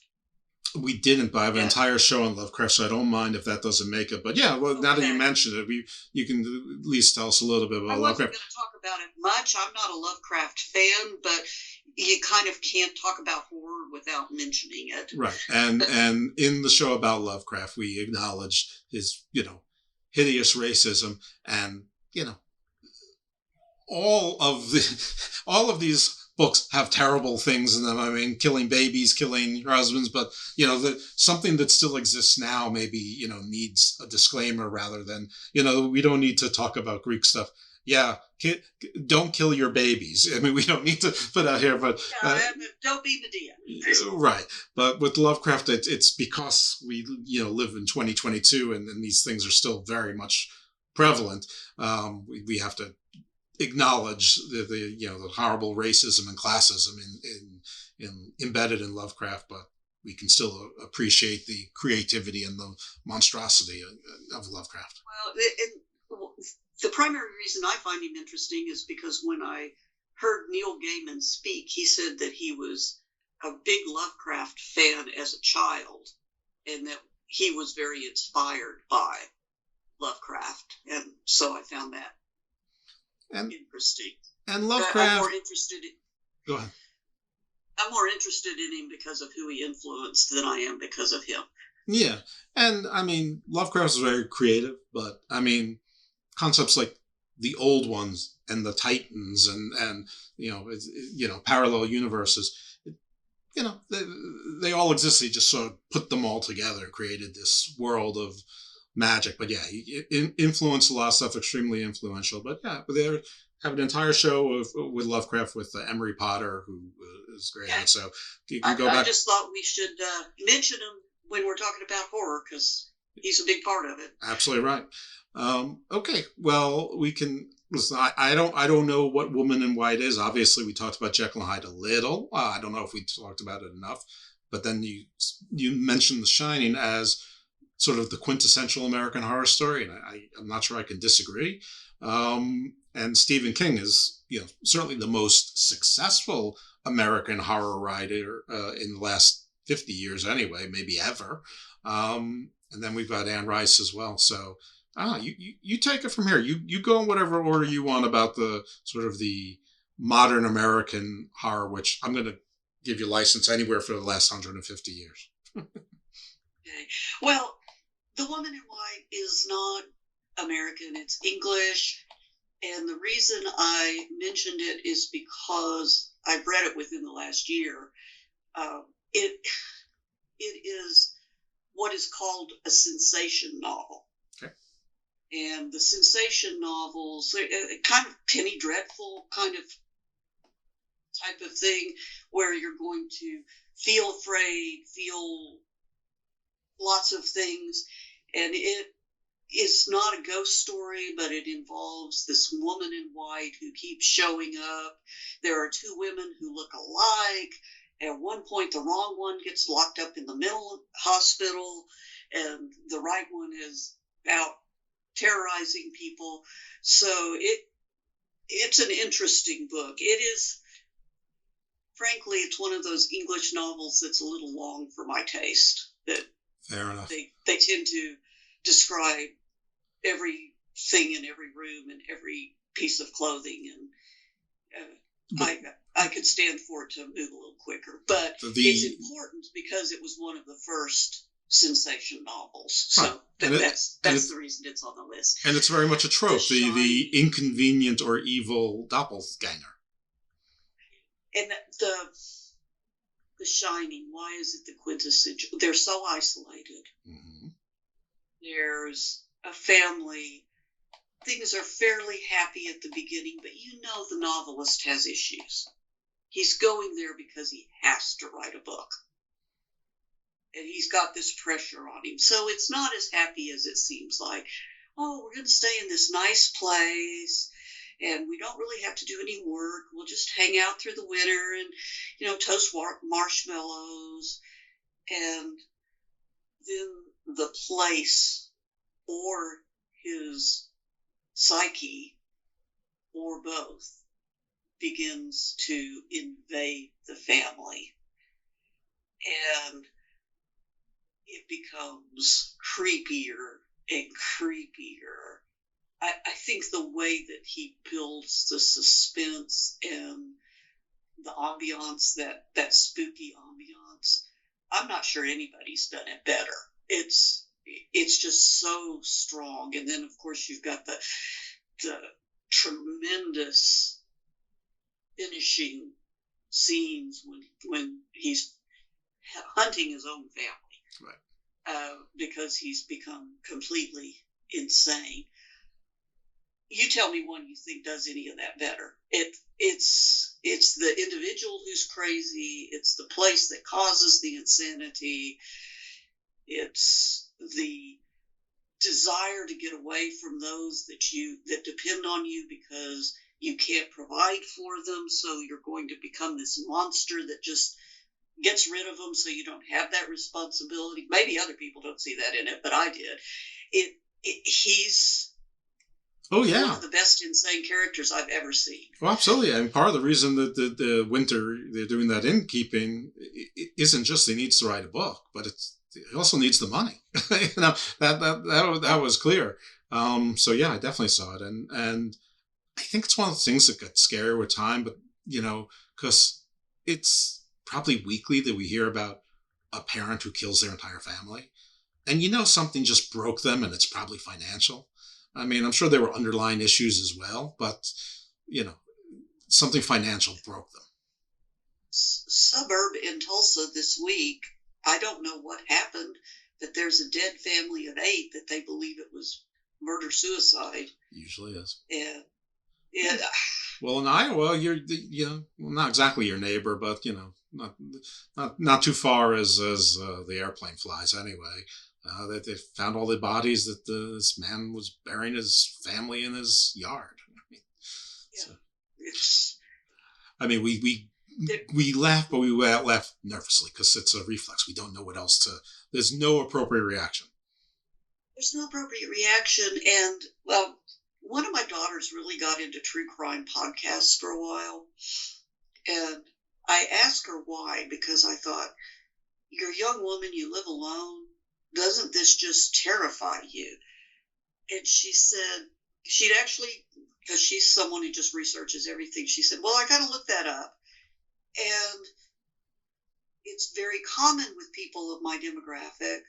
We didn't, but I have an entire show on Lovecraft, so I don't mind if that doesn't make it. But yeah, well, now that you mentioned it, you can at least tell us a little bit about Lovecraft. I wasn't going to talk about it much. I'm not a Lovecraft fan, but you kind of can't talk about horror without mentioning it. Right. And in the show about Lovecraft, we acknowledge his, hideous racism and, all of these books have terrible things in them. I mean, killing babies, killing your husbands, but, something that still exists now maybe, needs a disclaimer rather than, we don't need to talk about Greek stuff. Yeah, don't kill your babies. I mean, we don't need to put out here, but... don't be Medea. Right. But with Lovecraft, it's because we, live in 2022 and these things are still very much prevalent. We have to acknowledge the horrible racism and classism in embedded in Lovecraft, but we can still appreciate the creativity and the monstrosity of Lovecraft. Well, the primary reason I find him interesting is because when I heard Neil Gaiman speak, he said that he was a big Lovecraft fan as a child and that he was very inspired by Lovecraft. And so I found that interesting. And Lovecraft... I'm more interested in... Go ahead. I'm more interested in him because of who he influenced than I am because of him. Yeah. And, I mean, Lovecraft is very creative, but, I mean, concepts like the old ones and the Titans and parallel universes, they all exist. They just sort of put them all together and created this world of magic. But yeah, he influenced a lot of stuff, extremely influential. But yeah, they have an entire show with Lovecraft with Emery Potter, who is great. Yeah. So you can go back. I just thought we should mention him when we're talking about horror because he's a big part of it. Absolutely right. Okay, well, we can listen. I don't know what Woman in White is. Obviously, we talked about Jekyll and Hyde a little. I don't know if we talked about it enough. But then you mentioned The Shining as sort of the quintessential American horror story, and I'm not sure I can disagree. And Stephen King is, certainly the most successful American horror writer in the last 50 years, anyway, maybe ever. And then we've got Anne Rice as well. So. You take it from here. You go in whatever order you want about the sort of the modern American horror, which I'm going to give you license anywhere for the last 150 years. Okay. Well, The Woman in White is not American. It's English. And the reason I mentioned it is because I've read it within the last year. It is what is called a sensation novel. Okay. And the sensation novels, kind of penny dreadful kind of type of thing, where you're going to feel afraid, feel lots of things. And it is not a ghost story, but it involves this woman in white who keeps showing up. There are two women who look alike. At one point, the wrong one gets locked up in the mental hospital, and the right one is out terrorizing people. So it's an interesting book. It is, frankly, it's one of those English novels that's a little long for my taste. That fair enough. They tend to describe everything in every room and every piece of clothing, and I could stand for it to move a little quicker, but it's important because it was one of the first sensation novels. So that's the reason it's on the list. And it's very much a trope, the inconvenient or evil doppelganger. And the Shining, why is it the quintessential? They're so isolated. Mm-hmm. There's a family. Things are fairly happy at the beginning, but you know the novelist has issues. He's going there because he has to write a book. And he's got this pressure on him. So it's not as happy as it seems like. Oh, we're going to stay in this nice place, and we don't really have to do any work. We'll just hang out through the winter and, toast marshmallows. And then the place or his psyche or both begins to invade the family, and it becomes creepier and creepier. I think the way that he builds the suspense and the ambiance, that spooky ambiance, I'm not sure anybody's done it better. It's just so strong. And then, of course, you've got the tremendous finishing scenes when he's hunting his own family, right? Because he's become completely insane. You tell me one you think does any of that better. It's the individual who's crazy. It's the place that causes the insanity. It's the desire to get away from those that depend on you because you can't provide for them, so you're going to become this monster that just gets rid of them so you don't have that responsibility. Maybe other people don't see that in it, but I did. He's one of the best insane characters I've ever seen. Well, absolutely. I mean, part of the reason that the winter they're doing that innkeeping isn't just he needs to write a book, but he also needs the money. That was clear. So yeah, I definitely saw it, and I think it's one of the things that got scarier with time. But because it's probably weekly that we hear about a parent who kills their entire family, and something just broke them, and it's probably financial. I mean, I'm sure there were underlying issues as well, but something financial broke them. Suburb in Tulsa this week. I don't know what happened, but there's a dead family of 8 that they believe it was murder-suicide. Usually is. And well, in Iowa, you're not exactly your neighbor, but not too far as the airplane flies anyway. That they found all the bodies that this man was burying his family in his yard. We laugh, but we laugh nervously because it's a reflex. We don't know what else to. There's no appropriate reaction. There's no appropriate reaction, and one of my daughters really got into true crime podcasts for a while, and I asked her why, because I thought, you're a young woman, you live alone. Doesn't this just terrify you? And she said, she'd actually, because she's someone who just researches everything, she said, well, I got to look that up. And it's very common with people of my demographic,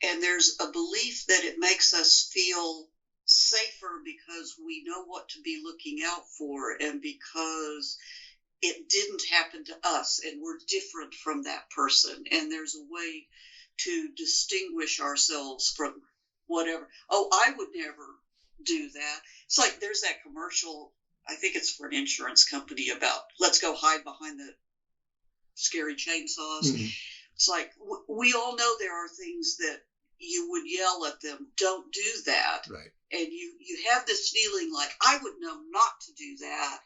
and there's a belief that it makes us feel safer because we know what to be looking out for, and because it didn't happen to us and we're different from that person, and there's a way to distinguish ourselves from whatever. Oh, I would never do that. It's like there's that commercial, I think it's for an insurance company, about let's go hide behind the scary chainsaws. Mm-hmm. It's like we all know there are things that you would yell at them, don't do that. Right. And you have this feeling like, I would know not to do that,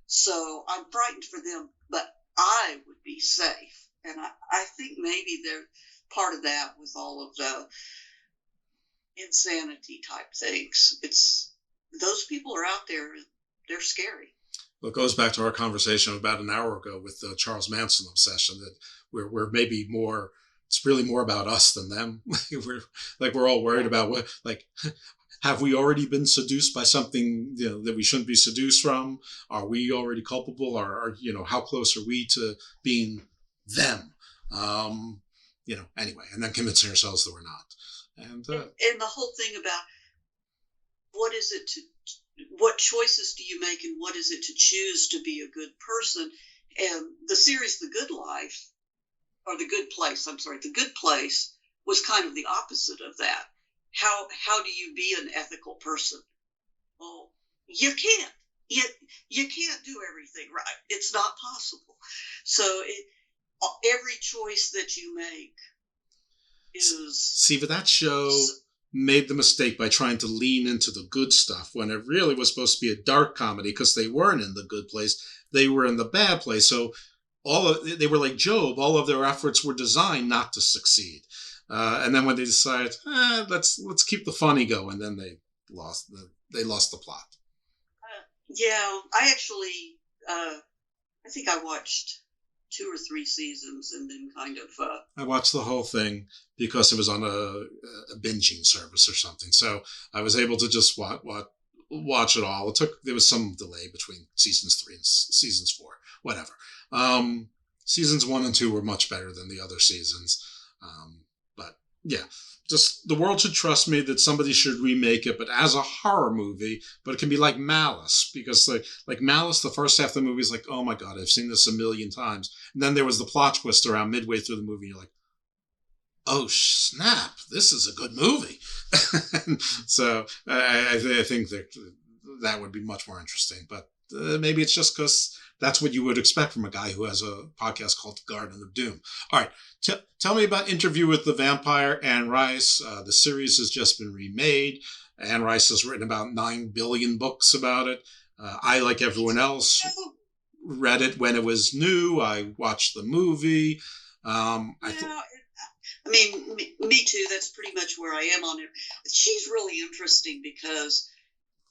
so I'm frightened for them, but I would be safe. And I think maybe they're part of that with all of the insanity type things. It's those people are out there, they're scary. Well, it goes back to our conversation about an hour ago with the Charles Manson obsession, that we're maybe more, it's really more about us than them. we're all worried about what, like, have we already been seduced by something, you know, that we shouldn't be seduced from? Are we already culpable? Or you know, how close are we to being them? You know, anyway, and then convincing ourselves that we're not. And the whole thing about what choices do you make, and what is it to choose to be a good person? And the series The Good Life, or The Good Place, The Good Place was kind of the opposite of that. How do you be an ethical person? Well, you can't. You can't do everything right. It's not possible. So every choice that you make is... See, but that show made the mistake by trying to lean into the good stuff when it really was supposed to be a dark comedy, because they weren't in the good place. They were in the bad place. So they were like Job. All of their efforts were designed not to succeed. And then when they decided, let's keep the funny going, then they lost the plot. Yeah, I actually, I think I watched 2 or 3 seasons and then kind of... I watched the whole thing because it was on a binging service or something. So I was able to just watch it all. There was some delay between seasons 3 and seasons 4, whatever. Seasons 1 and 2 were much better than the other seasons. But yeah, just the world should trust me that somebody should remake it, but as a horror movie. But it can be like Malice, because like Malice, the first half of the movie is like, oh my God, I've seen this a million times. And then there was the plot twist around midway through the movie. And you're like, oh snap, this is a good movie. So I think that would be much more interesting. But maybe it's just because that's what you would expect from a guy who has a podcast called Garden of Doom. All right. Tell me about Interview with the Vampire, Anne Rice. The series has just been remade. Anne Rice has written about 9 billion books about it. I, like everyone else, read it when it was new. I watched the movie. Me too. That's pretty much where I am on it. She's really interesting because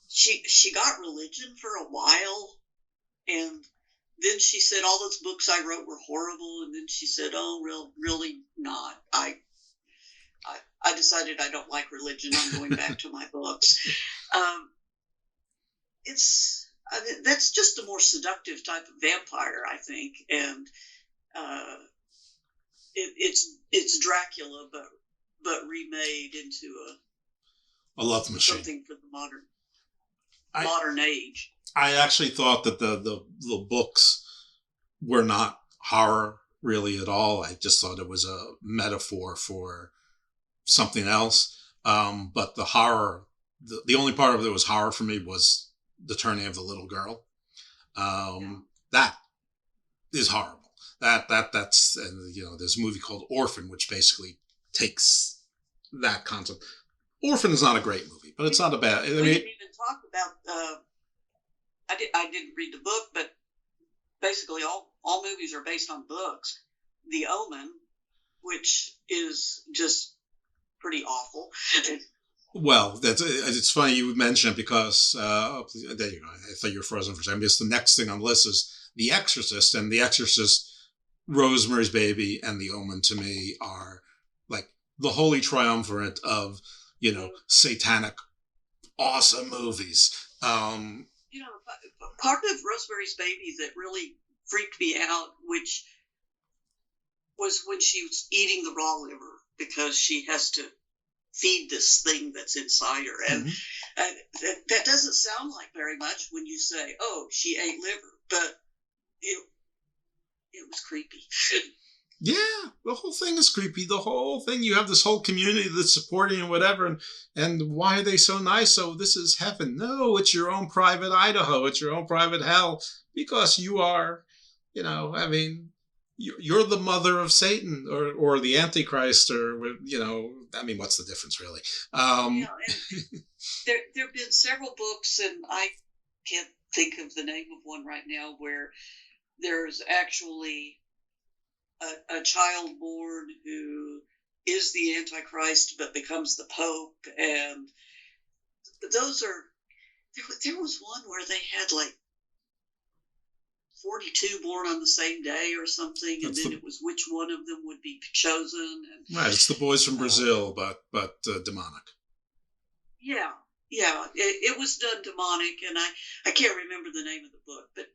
she got religion for a while, and then she said all those books I wrote were horrible, and then she said, "Oh, really not. I decided I don't like religion. I'm going back to my books." That's just a more seductive type of vampire, I think, and it's Dracula, but remade into a love machine, something for the modern age. I actually thought that the books were not horror really at all. I just thought it was a metaphor for something else. But the horror, the only part of it that was horror for me was the turning of the little girl. That is horrible. That's, and you know, there's a movie called Orphan, which basically takes that concept. Orphan is not a great movie, but it's not a bad. We didn't even talk about. I didn't read the book, but basically all movies are based on books. The Omen, which is just pretty awful. Well, it's funny you would mention it because there you go. I thought you were frozen for a second. Because the next thing on the list is The Exorcist, and The Exorcist, Rosemary's Baby, and The Omen to me are like the holy triumvirate of, you know, satanic, awesome movies. You know, part of Rosemary's Baby that really freaked me out, which was when she was eating the raw liver because she has to feed this thing that's inside her. And That doesn't sound like very much when you say, "Oh, she ate liver," but it was creepy. Yeah, the whole thing is creepy. The whole thing, you have this whole community that's supporting and whatever, and why are they so nice? Oh, this is heaven. No, it's your own private Idaho. It's your own private hell, because you are, I mean, you're the mother of Satan or the Antichrist, or, I mean, what's the difference, really? There have been several books, and I can't think of the name of one right now, where there's actually a child born who is the Antichrist but becomes the Pope, and those are. There was one where they had like 42 born on the same day or something, and then it was which one of them would be chosen. And, right, it's the boys from Brazil, but demonic. Yeah, it was done demonic, and I can't remember the name of the book, but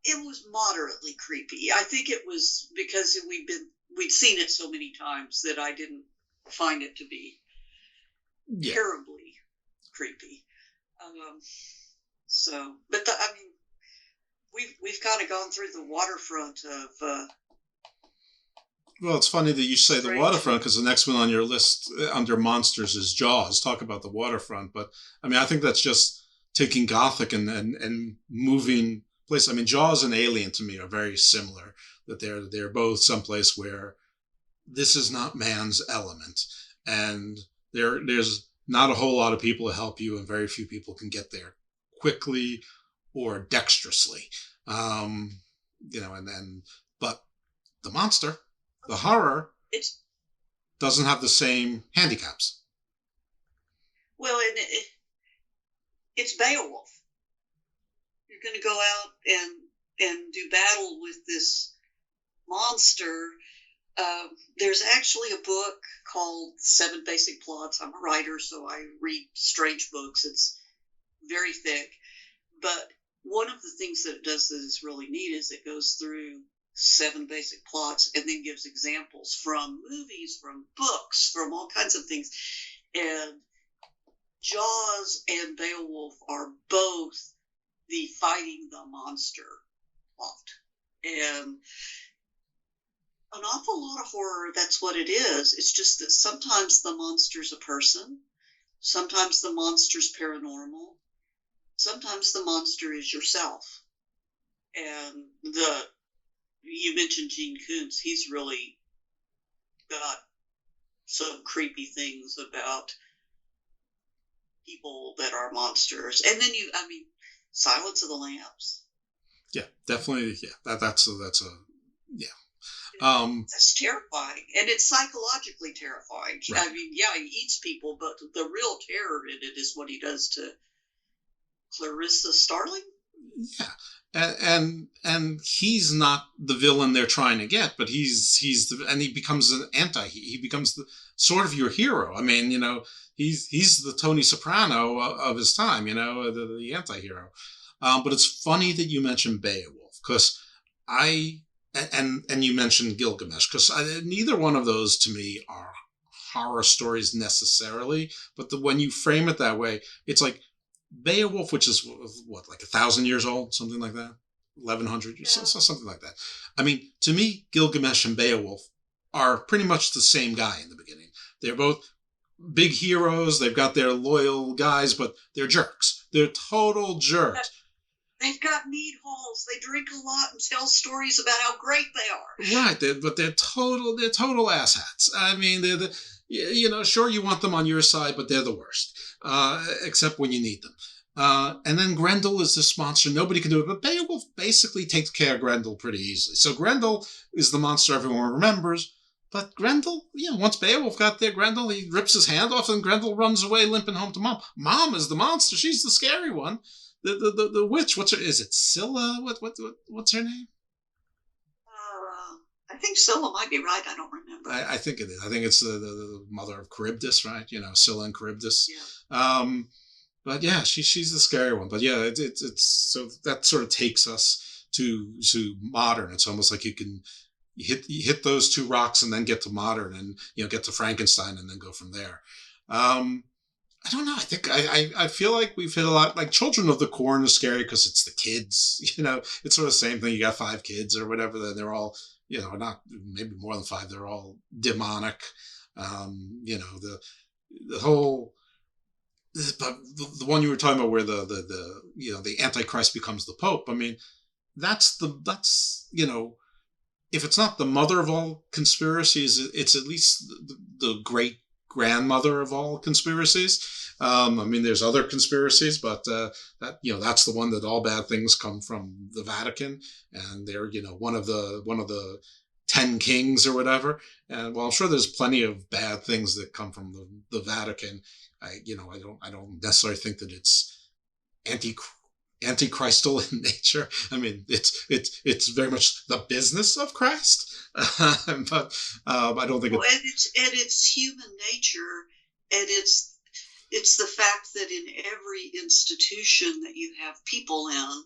it was moderately creepy. I think it was because we'd seen it so many times that I didn't find it to be terribly creepy. We've kind of gone through the waterfront of. Well, it's funny that you say the waterfront, because the next one on your list under monsters is Jaws. Talk about the waterfront, but I mean, I think that's just taking Gothic and moving place. I mean, Jaws and Alien to me are very similar. That they're both someplace where this is not man's element, and there's not a whole lot of people to help you, and very few people can get there quickly or dexterously. But the monster, the horror, doesn't have the same handicaps. Well, it's Beowulf. You're going to go out and do battle with this monster. There's actually a book called 7 Basic Plots. I'm a writer, so I read strange books. It's very thick. But one of the things that it does that is really neat is it goes through 7 basic plots and then gives examples from movies, from books, from all kinds of things. And Jaws and Beowulf are both the fighting the monster plot. And an awful lot of horror, that's what it is. It's just that sometimes the monster's a person, sometimes the monster's paranormal, sometimes the monster is yourself. And you mentioned Gene Kuntz. He's really got some creepy things about people that are monsters. And then Silence of the Lambs. Yeah, definitely. Yeah, that's that's terrifying, and it's psychologically terrifying. Right. I mean, yeah, he eats people, but the real terror in it is what he does to Clarissa Starling. Yeah, and he's not the villain they're trying to get, but and he becomes an he becomes the sort of your hero. I mean, he's the Tony Soprano of his time, the anti-hero. But it's funny that you mentioned Beowulf, because and you mentioned Gilgamesh, because neither one of those to me are horror stories necessarily, but when you frame it that way, it's like Beowulf, which is what, like 1,000 years old, something like that, 1,100 years, something like that. I mean, to me, Gilgamesh and Beowulf are pretty much the same guy in the beginning. They're both big heroes. They've got their loyal guys, but they're jerks. They're total jerks. They've got mead halls. They drink a lot and tell stories about how great they are. Right, but they're total asshats. I mean, sure, you want them on your side, but they're the worst, except when you need them. And then Grendel is this monster. Nobody can do it, but Beowulf basically takes care of Grendel pretty easily. So Grendel is the monster everyone remembers, but Grendel, once Beowulf got there, Grendel, he rips his hand off and Grendel runs away limping home to Mom. Mom is the monster. She's the scary one. The witch, is it Scylla? What's her name? I think Scylla might be right. I don't remember. I think it is. I think it's the mother of Charybdis, right? Scylla and Charybdis. Yeah. But yeah, she's the scary one. But yeah, it's so that sort of takes us to modern. It's almost like you hit those two rocks and then get to modern, and get to Frankenstein and then go from there. I don't know. I think I feel like we've hit a lot. Like Children of the Corn is scary because it's the kids. You know, it's sort of the same thing. You got 5 kids or whatever. Then they're all, you know, not maybe more than 5. They're all demonic. You know, the whole. But the one you were talking about, where the you know, the Antichrist becomes the Pope. I mean, that's you know, if it's not the mother of all conspiracies, it's at least the great grandmother of all conspiracies. I mean, there's other conspiracies, but that, you know, that's the one that all bad things come from the Vatican, and they're, you know, one of the 10 kings or whatever. And well, I'm sure there's plenty of bad things that come from the Vatican. I don't necessarily think that it's antichristal in nature. I mean, it's very much the business of Christ, but I don't think it's human nature, and it's the fact that in every institution that you have people in,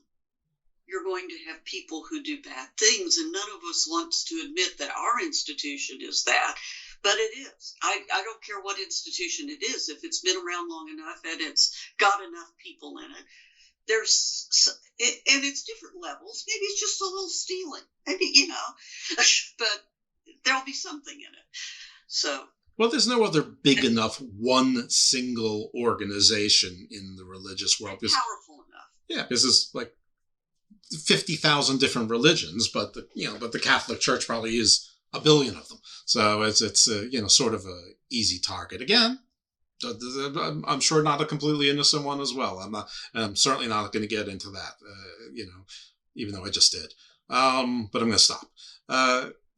you're going to have people who do bad things, and none of us wants to admit that our institution is that. But it is. I don't care what institution it is. If it's been around long enough and it's got enough people in it, and it's different levels. Maybe it's just a little stealing. Maybe, you know, but there'll be something in it. So. Well, there's no other big enough one single organization in the religious world. Powerful enough. Yeah, because it's like 50,000 different religions, but the Catholic Church probably is 1 billion of them. So it's you know, sort of a easy target. Again, I'm sure not a completely innocent one as well. I'm certainly not going to get into that. You know, even though I just did. But I'm going to stop.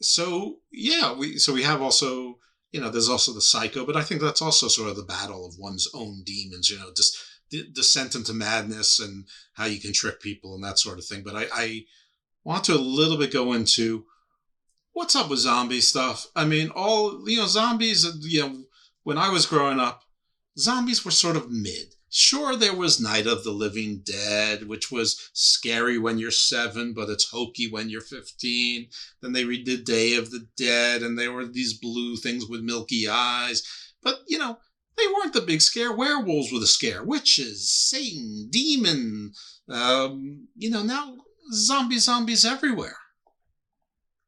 So yeah, we have also, you know, there's also the psycho, but I think that's also sort of the battle of one's own demons. You know, just descent into madness and how you can trick people and that sort of thing. But I want to a little bit go into what's up with zombie stuff. I mean, zombies, you know, when I was growing up, zombies were sort of mid. Sure, there was Night of the Living Dead, which was scary when you're 7, but it's hokey when you're 15. Then they redid Day of the Dead, and there were these blue things with milky eyes. But, you know, they weren't the big scare. Werewolves were the scare. Witches, Satan, demon. You know, now zombies everywhere.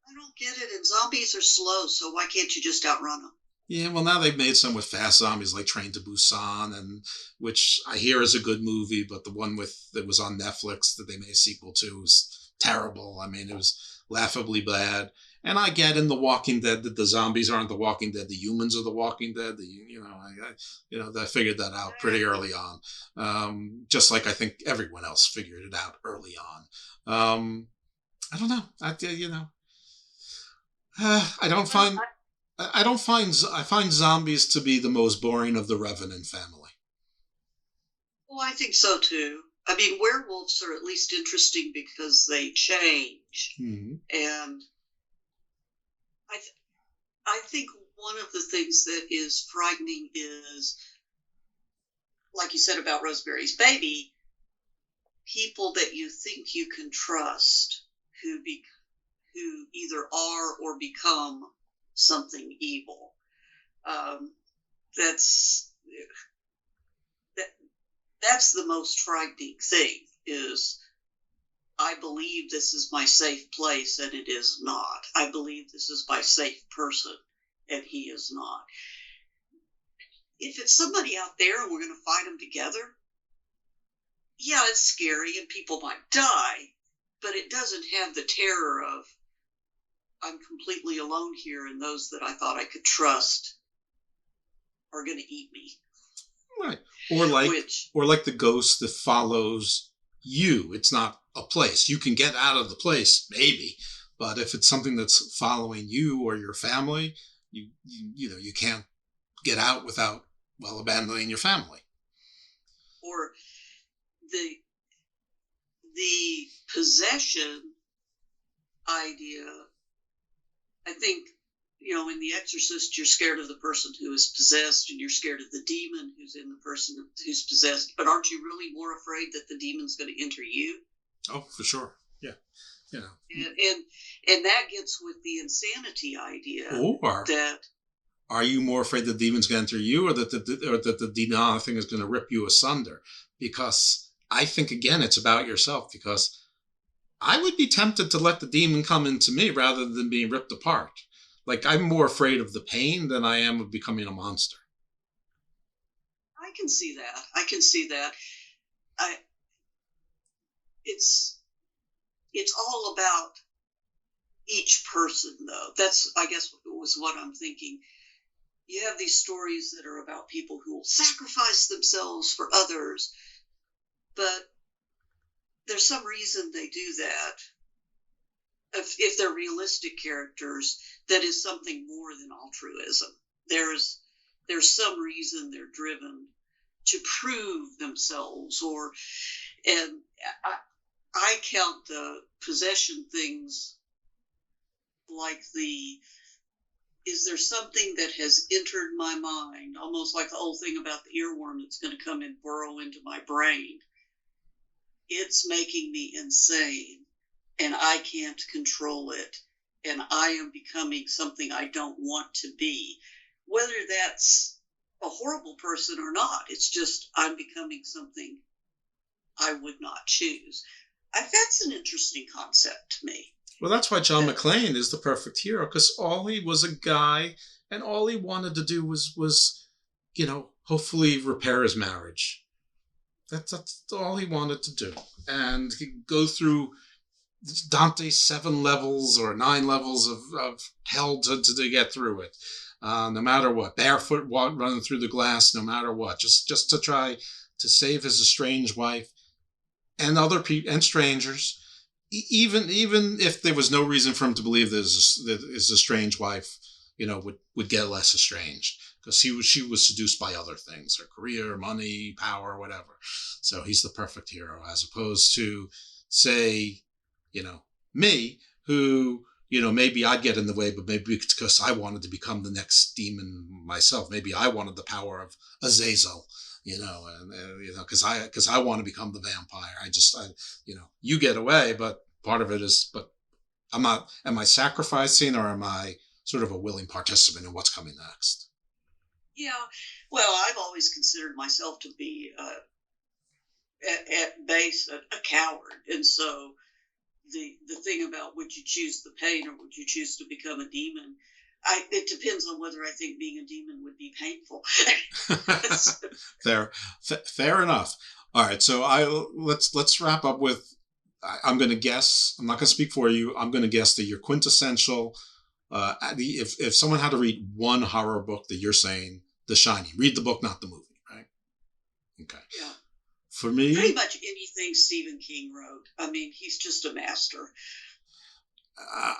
I don't get it. And zombies are slow, so why can't you just outrun them? Yeah, well, now they've made some with fast zombies, like Train to Busan, and which I hear is a good movie, but the one that was on Netflix that they made a sequel to was terrible. I mean, it was laughably bad. And I get in The Walking Dead that the zombies aren't The Walking Dead; the humans are The Walking Dead. I figured that out pretty early on, just like I think everyone else figured it out early on. I don't know. I find zombies to be the most boring of the Revenant family. Well, I think so too. I mean, werewolves are at least interesting because they change, and I think one of the things that is frightening is, like you said about Rosemary's Baby, people that you think you can trust who either are or become something evil. That's the most frightening thing, is I believe this is my safe place and it is not. I believe this is my safe person and he is not. If it's somebody out there and we're going to fight them together, yeah, it's scary and people might die, but it doesn't have the terror of I'm completely alone here and those that I thought I could trust are going to eat me. Right. Or like the ghost that follows you. It's not a place. You can get out of the place, maybe. But if it's something that's following you or your family, you can't get out without, well, abandoning your family. Or the possession idea, I think, in The Exorcist, you're scared of the person who is possessed and you're scared of the demon who's in the person who's possessed. But aren't you really more afraid that the demon's going to enter you? Oh, for sure. Yeah. And that gets with the insanity idea. Or that are you more afraid the demon's going to enter you, or that the demonic thing is going to rip you asunder? Because I think, again, it's about yourself, because I would be tempted to let the demon come into me rather than being ripped apart. Like, I'm more afraid of the pain than I am of becoming a monster. I can see that. It's all about each person, though. That's, I guess, was what I'm thinking. You have these stories that are about people who will sacrifice themselves for others, but there's some reason they do that. If they're realistic characters, that is something more than altruism. There's some reason they're driven to prove themselves, and I count the possession things like is there something that has entered my mind, almost like the old thing about the earworm that's going to come and burrow into my brain. It's making me insane, and I can't control it, and I am becoming something I don't want to be. Whether that's a horrible person or not, it's just I'm becoming something I would not choose. That's an interesting concept to me. Well, that's why John McClane is the perfect hero, because all he was a guy, and all he wanted to do was hopefully repair his marriage. That's all he wanted to do. And he'd go through Dante's 7 levels or 9 levels of hell to get through it. No matter what, barefoot running through the glass, no matter what, just to try to save his estranged wife and other people and strangers. Even if there was no reason for him to believe that his estranged wife, would get less estranged, because she was seduced by other things, her career, money, power, whatever. So he's the perfect hero, as opposed to, say, me, who, maybe I'd get in the way, but maybe it's because I wanted to become the next demon myself. Maybe I wanted the power of Azazel. Because I want to become the vampire. You get away, but part of it is, but am I sacrificing, or am I sort of a willing participant in what's coming next? Yeah, well, I've always considered myself to be, at base, a coward. And so the thing about would you choose the pain or would you choose to become a demon, it depends on whether I think being a demon would be painful. Fair enough. All right, so let's wrap up with, I'm going to guess, I'm not going to speak for you, I'm going to guess that your quintessential, if someone had to read one horror book that you're saying, The Shining, read the book, not the movie, right? Okay. Yeah. For me, pretty much anything Stephen King wrote. I mean, he's just a master.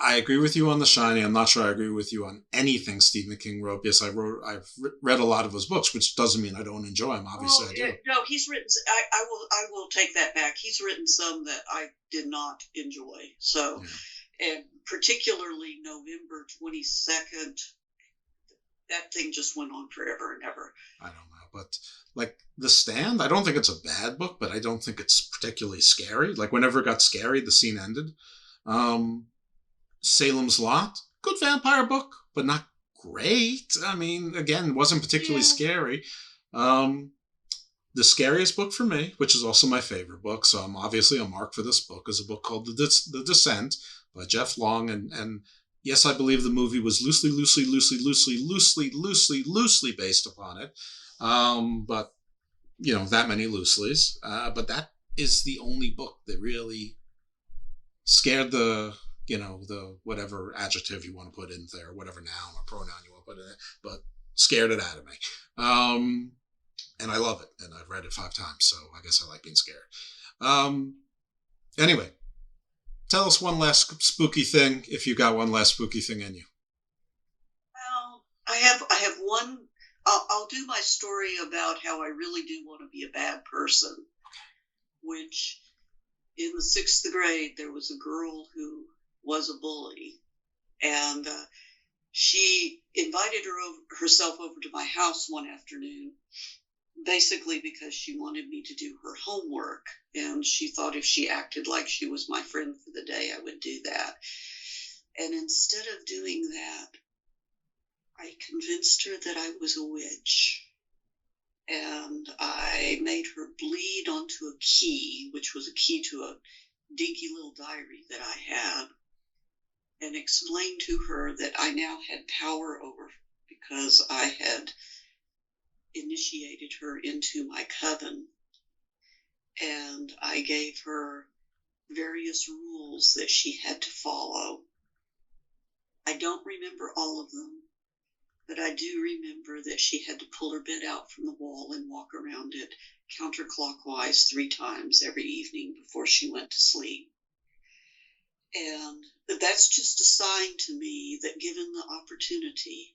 I agree with you on The Shining. I'm not sure I agree with you on anything Stephen King wrote. Yes, I've read a lot of his books, which doesn't mean I don't enjoy them. Obviously, I do. No, he's written. I will take that back. He's written some that I did not enjoy. So, and particularly November 22nd, that thing just went on forever and ever. I don't know, but like The Stand, I don't think it's a bad book, but I don't think it's particularly scary. Like whenever it got scary, the scene ended. Salem's Lot, good vampire book, but not great. I mean, again, it wasn't particularly scary. The scariest book for me, which is also my favorite book, so I'm obviously a mark for this book, is a book called The Descent by Jeff Long. And yes, I believe the movie was loosely based upon it. But, that many looselies. But that is the only book that really scared the whatever adjective you want to put in there, whatever noun or pronoun you want to put in it, but scared it out of me. And I love it. And I've read it 5 times, so I guess I like being scared. Anyway, tell us one last spooky thing, if you got one last spooky thing in you. Well, I have one. I'll do my story about how I really do want to be a bad person, which in the 6th grade, there was a girl who was a bully, and she invited herself over to my house one afternoon, basically because she wanted me to do her homework, and she thought if she acted like she was my friend for the day, I would do that. And instead of doing that, I I convinced her that I was a witch. And I made her bleed onto a key, which was a key to a dinky little diary that I had, and explained to her that I now had power over because I had initiated her into my coven. And I gave her various rules that she had to follow. I don't remember all of them, but I do remember that she had to pull her bed out from the wall and walk around it counterclockwise 3 times every evening before she went to sleep. And that's just a sign to me that given the opportunity,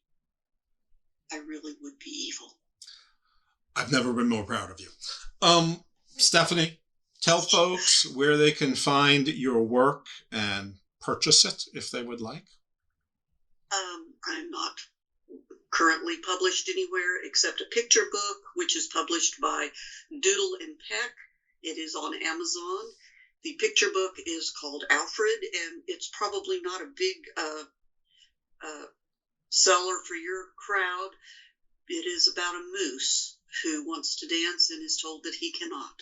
I really would be evil. I've never been more proud of you. Stephanie, tell folks where they can find your work and purchase it if they would like. I'm not currently published anywhere except a picture book, which is published by Doodle and Peck. It is on Amazon. The picture book is called Alfred, and it's probably not a big seller for your crowd. It is about a moose who wants to dance and is told that he cannot.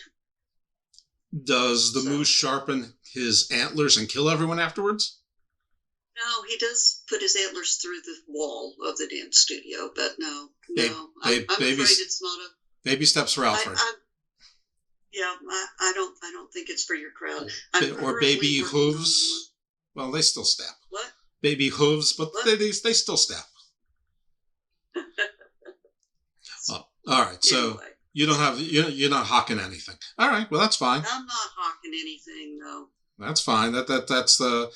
Does the moose sharpen his antlers and kill everyone afterwards? No, he does put his antlers through the wall of the dance studio, but no. I'm afraid it's not a... Baby steps for Alfred. I don't think it's for your crowd. Or baby hooves. Well, they still step. What? Baby hooves, but they still step. All right, so anyway. You don't have you're not hawking anything. All right, well that's fine. I'm not hawking anything, no. That's fine. That's the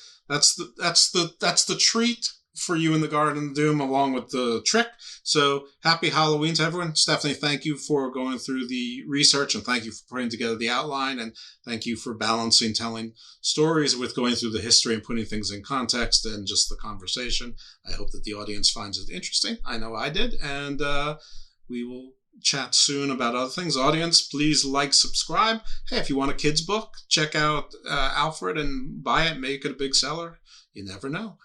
treat for you in the Garden of Doom, along with the trick. So happy Halloween to everyone. Stephanie, thank you for going through the research, and thank you for putting together the outline, and thank you for balancing telling stories with going through the history and putting things in context and just the conversation. I hope that the audience finds it interesting. I know I did, and we will chat soon about other things. Audience, please like, subscribe. Hey, if you want a kid's book, check out Alfred and buy it, make it a big seller. You never know.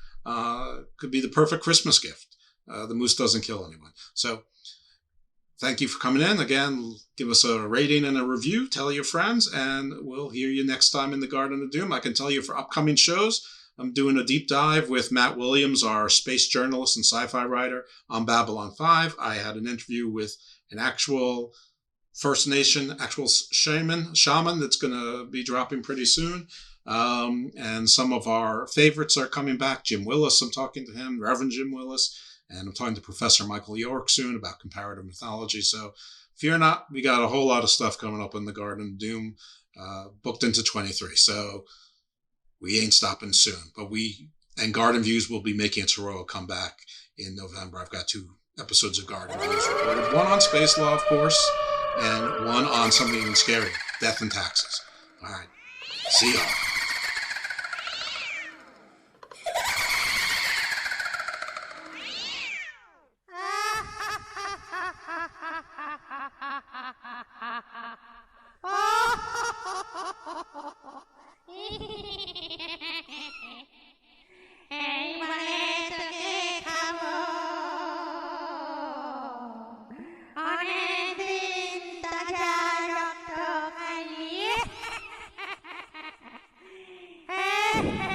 Could be the perfect Christmas gift. The moose doesn't kill anyone. So thank you for coming in. Again, give us a rating and a review. Tell your friends, and we'll hear you next time in the Garden of Doom. I can tell you for upcoming shows, I'm doing a deep dive with Matt Williams, our space journalist and sci-fi writer, on Babylon 5. I had an interview with an actual First Nation, actual shaman that's going to be dropping pretty soon. And some of our favorites are coming back. Jim Willis, I'm talking to him, Reverend Jim Willis, and I'm talking to Professor Michael York soon about comparative mythology. So fear not, we got a whole lot of stuff coming up in the Garden of Doom, booked into 23. So we ain't stopping soon. But Garden Views will be making its heroic comeback in November. I've got 2 episodes of Garden Views recorded. One on space law, of course, and one on something even scarier, death and taxes. All right. See y'all. Hey!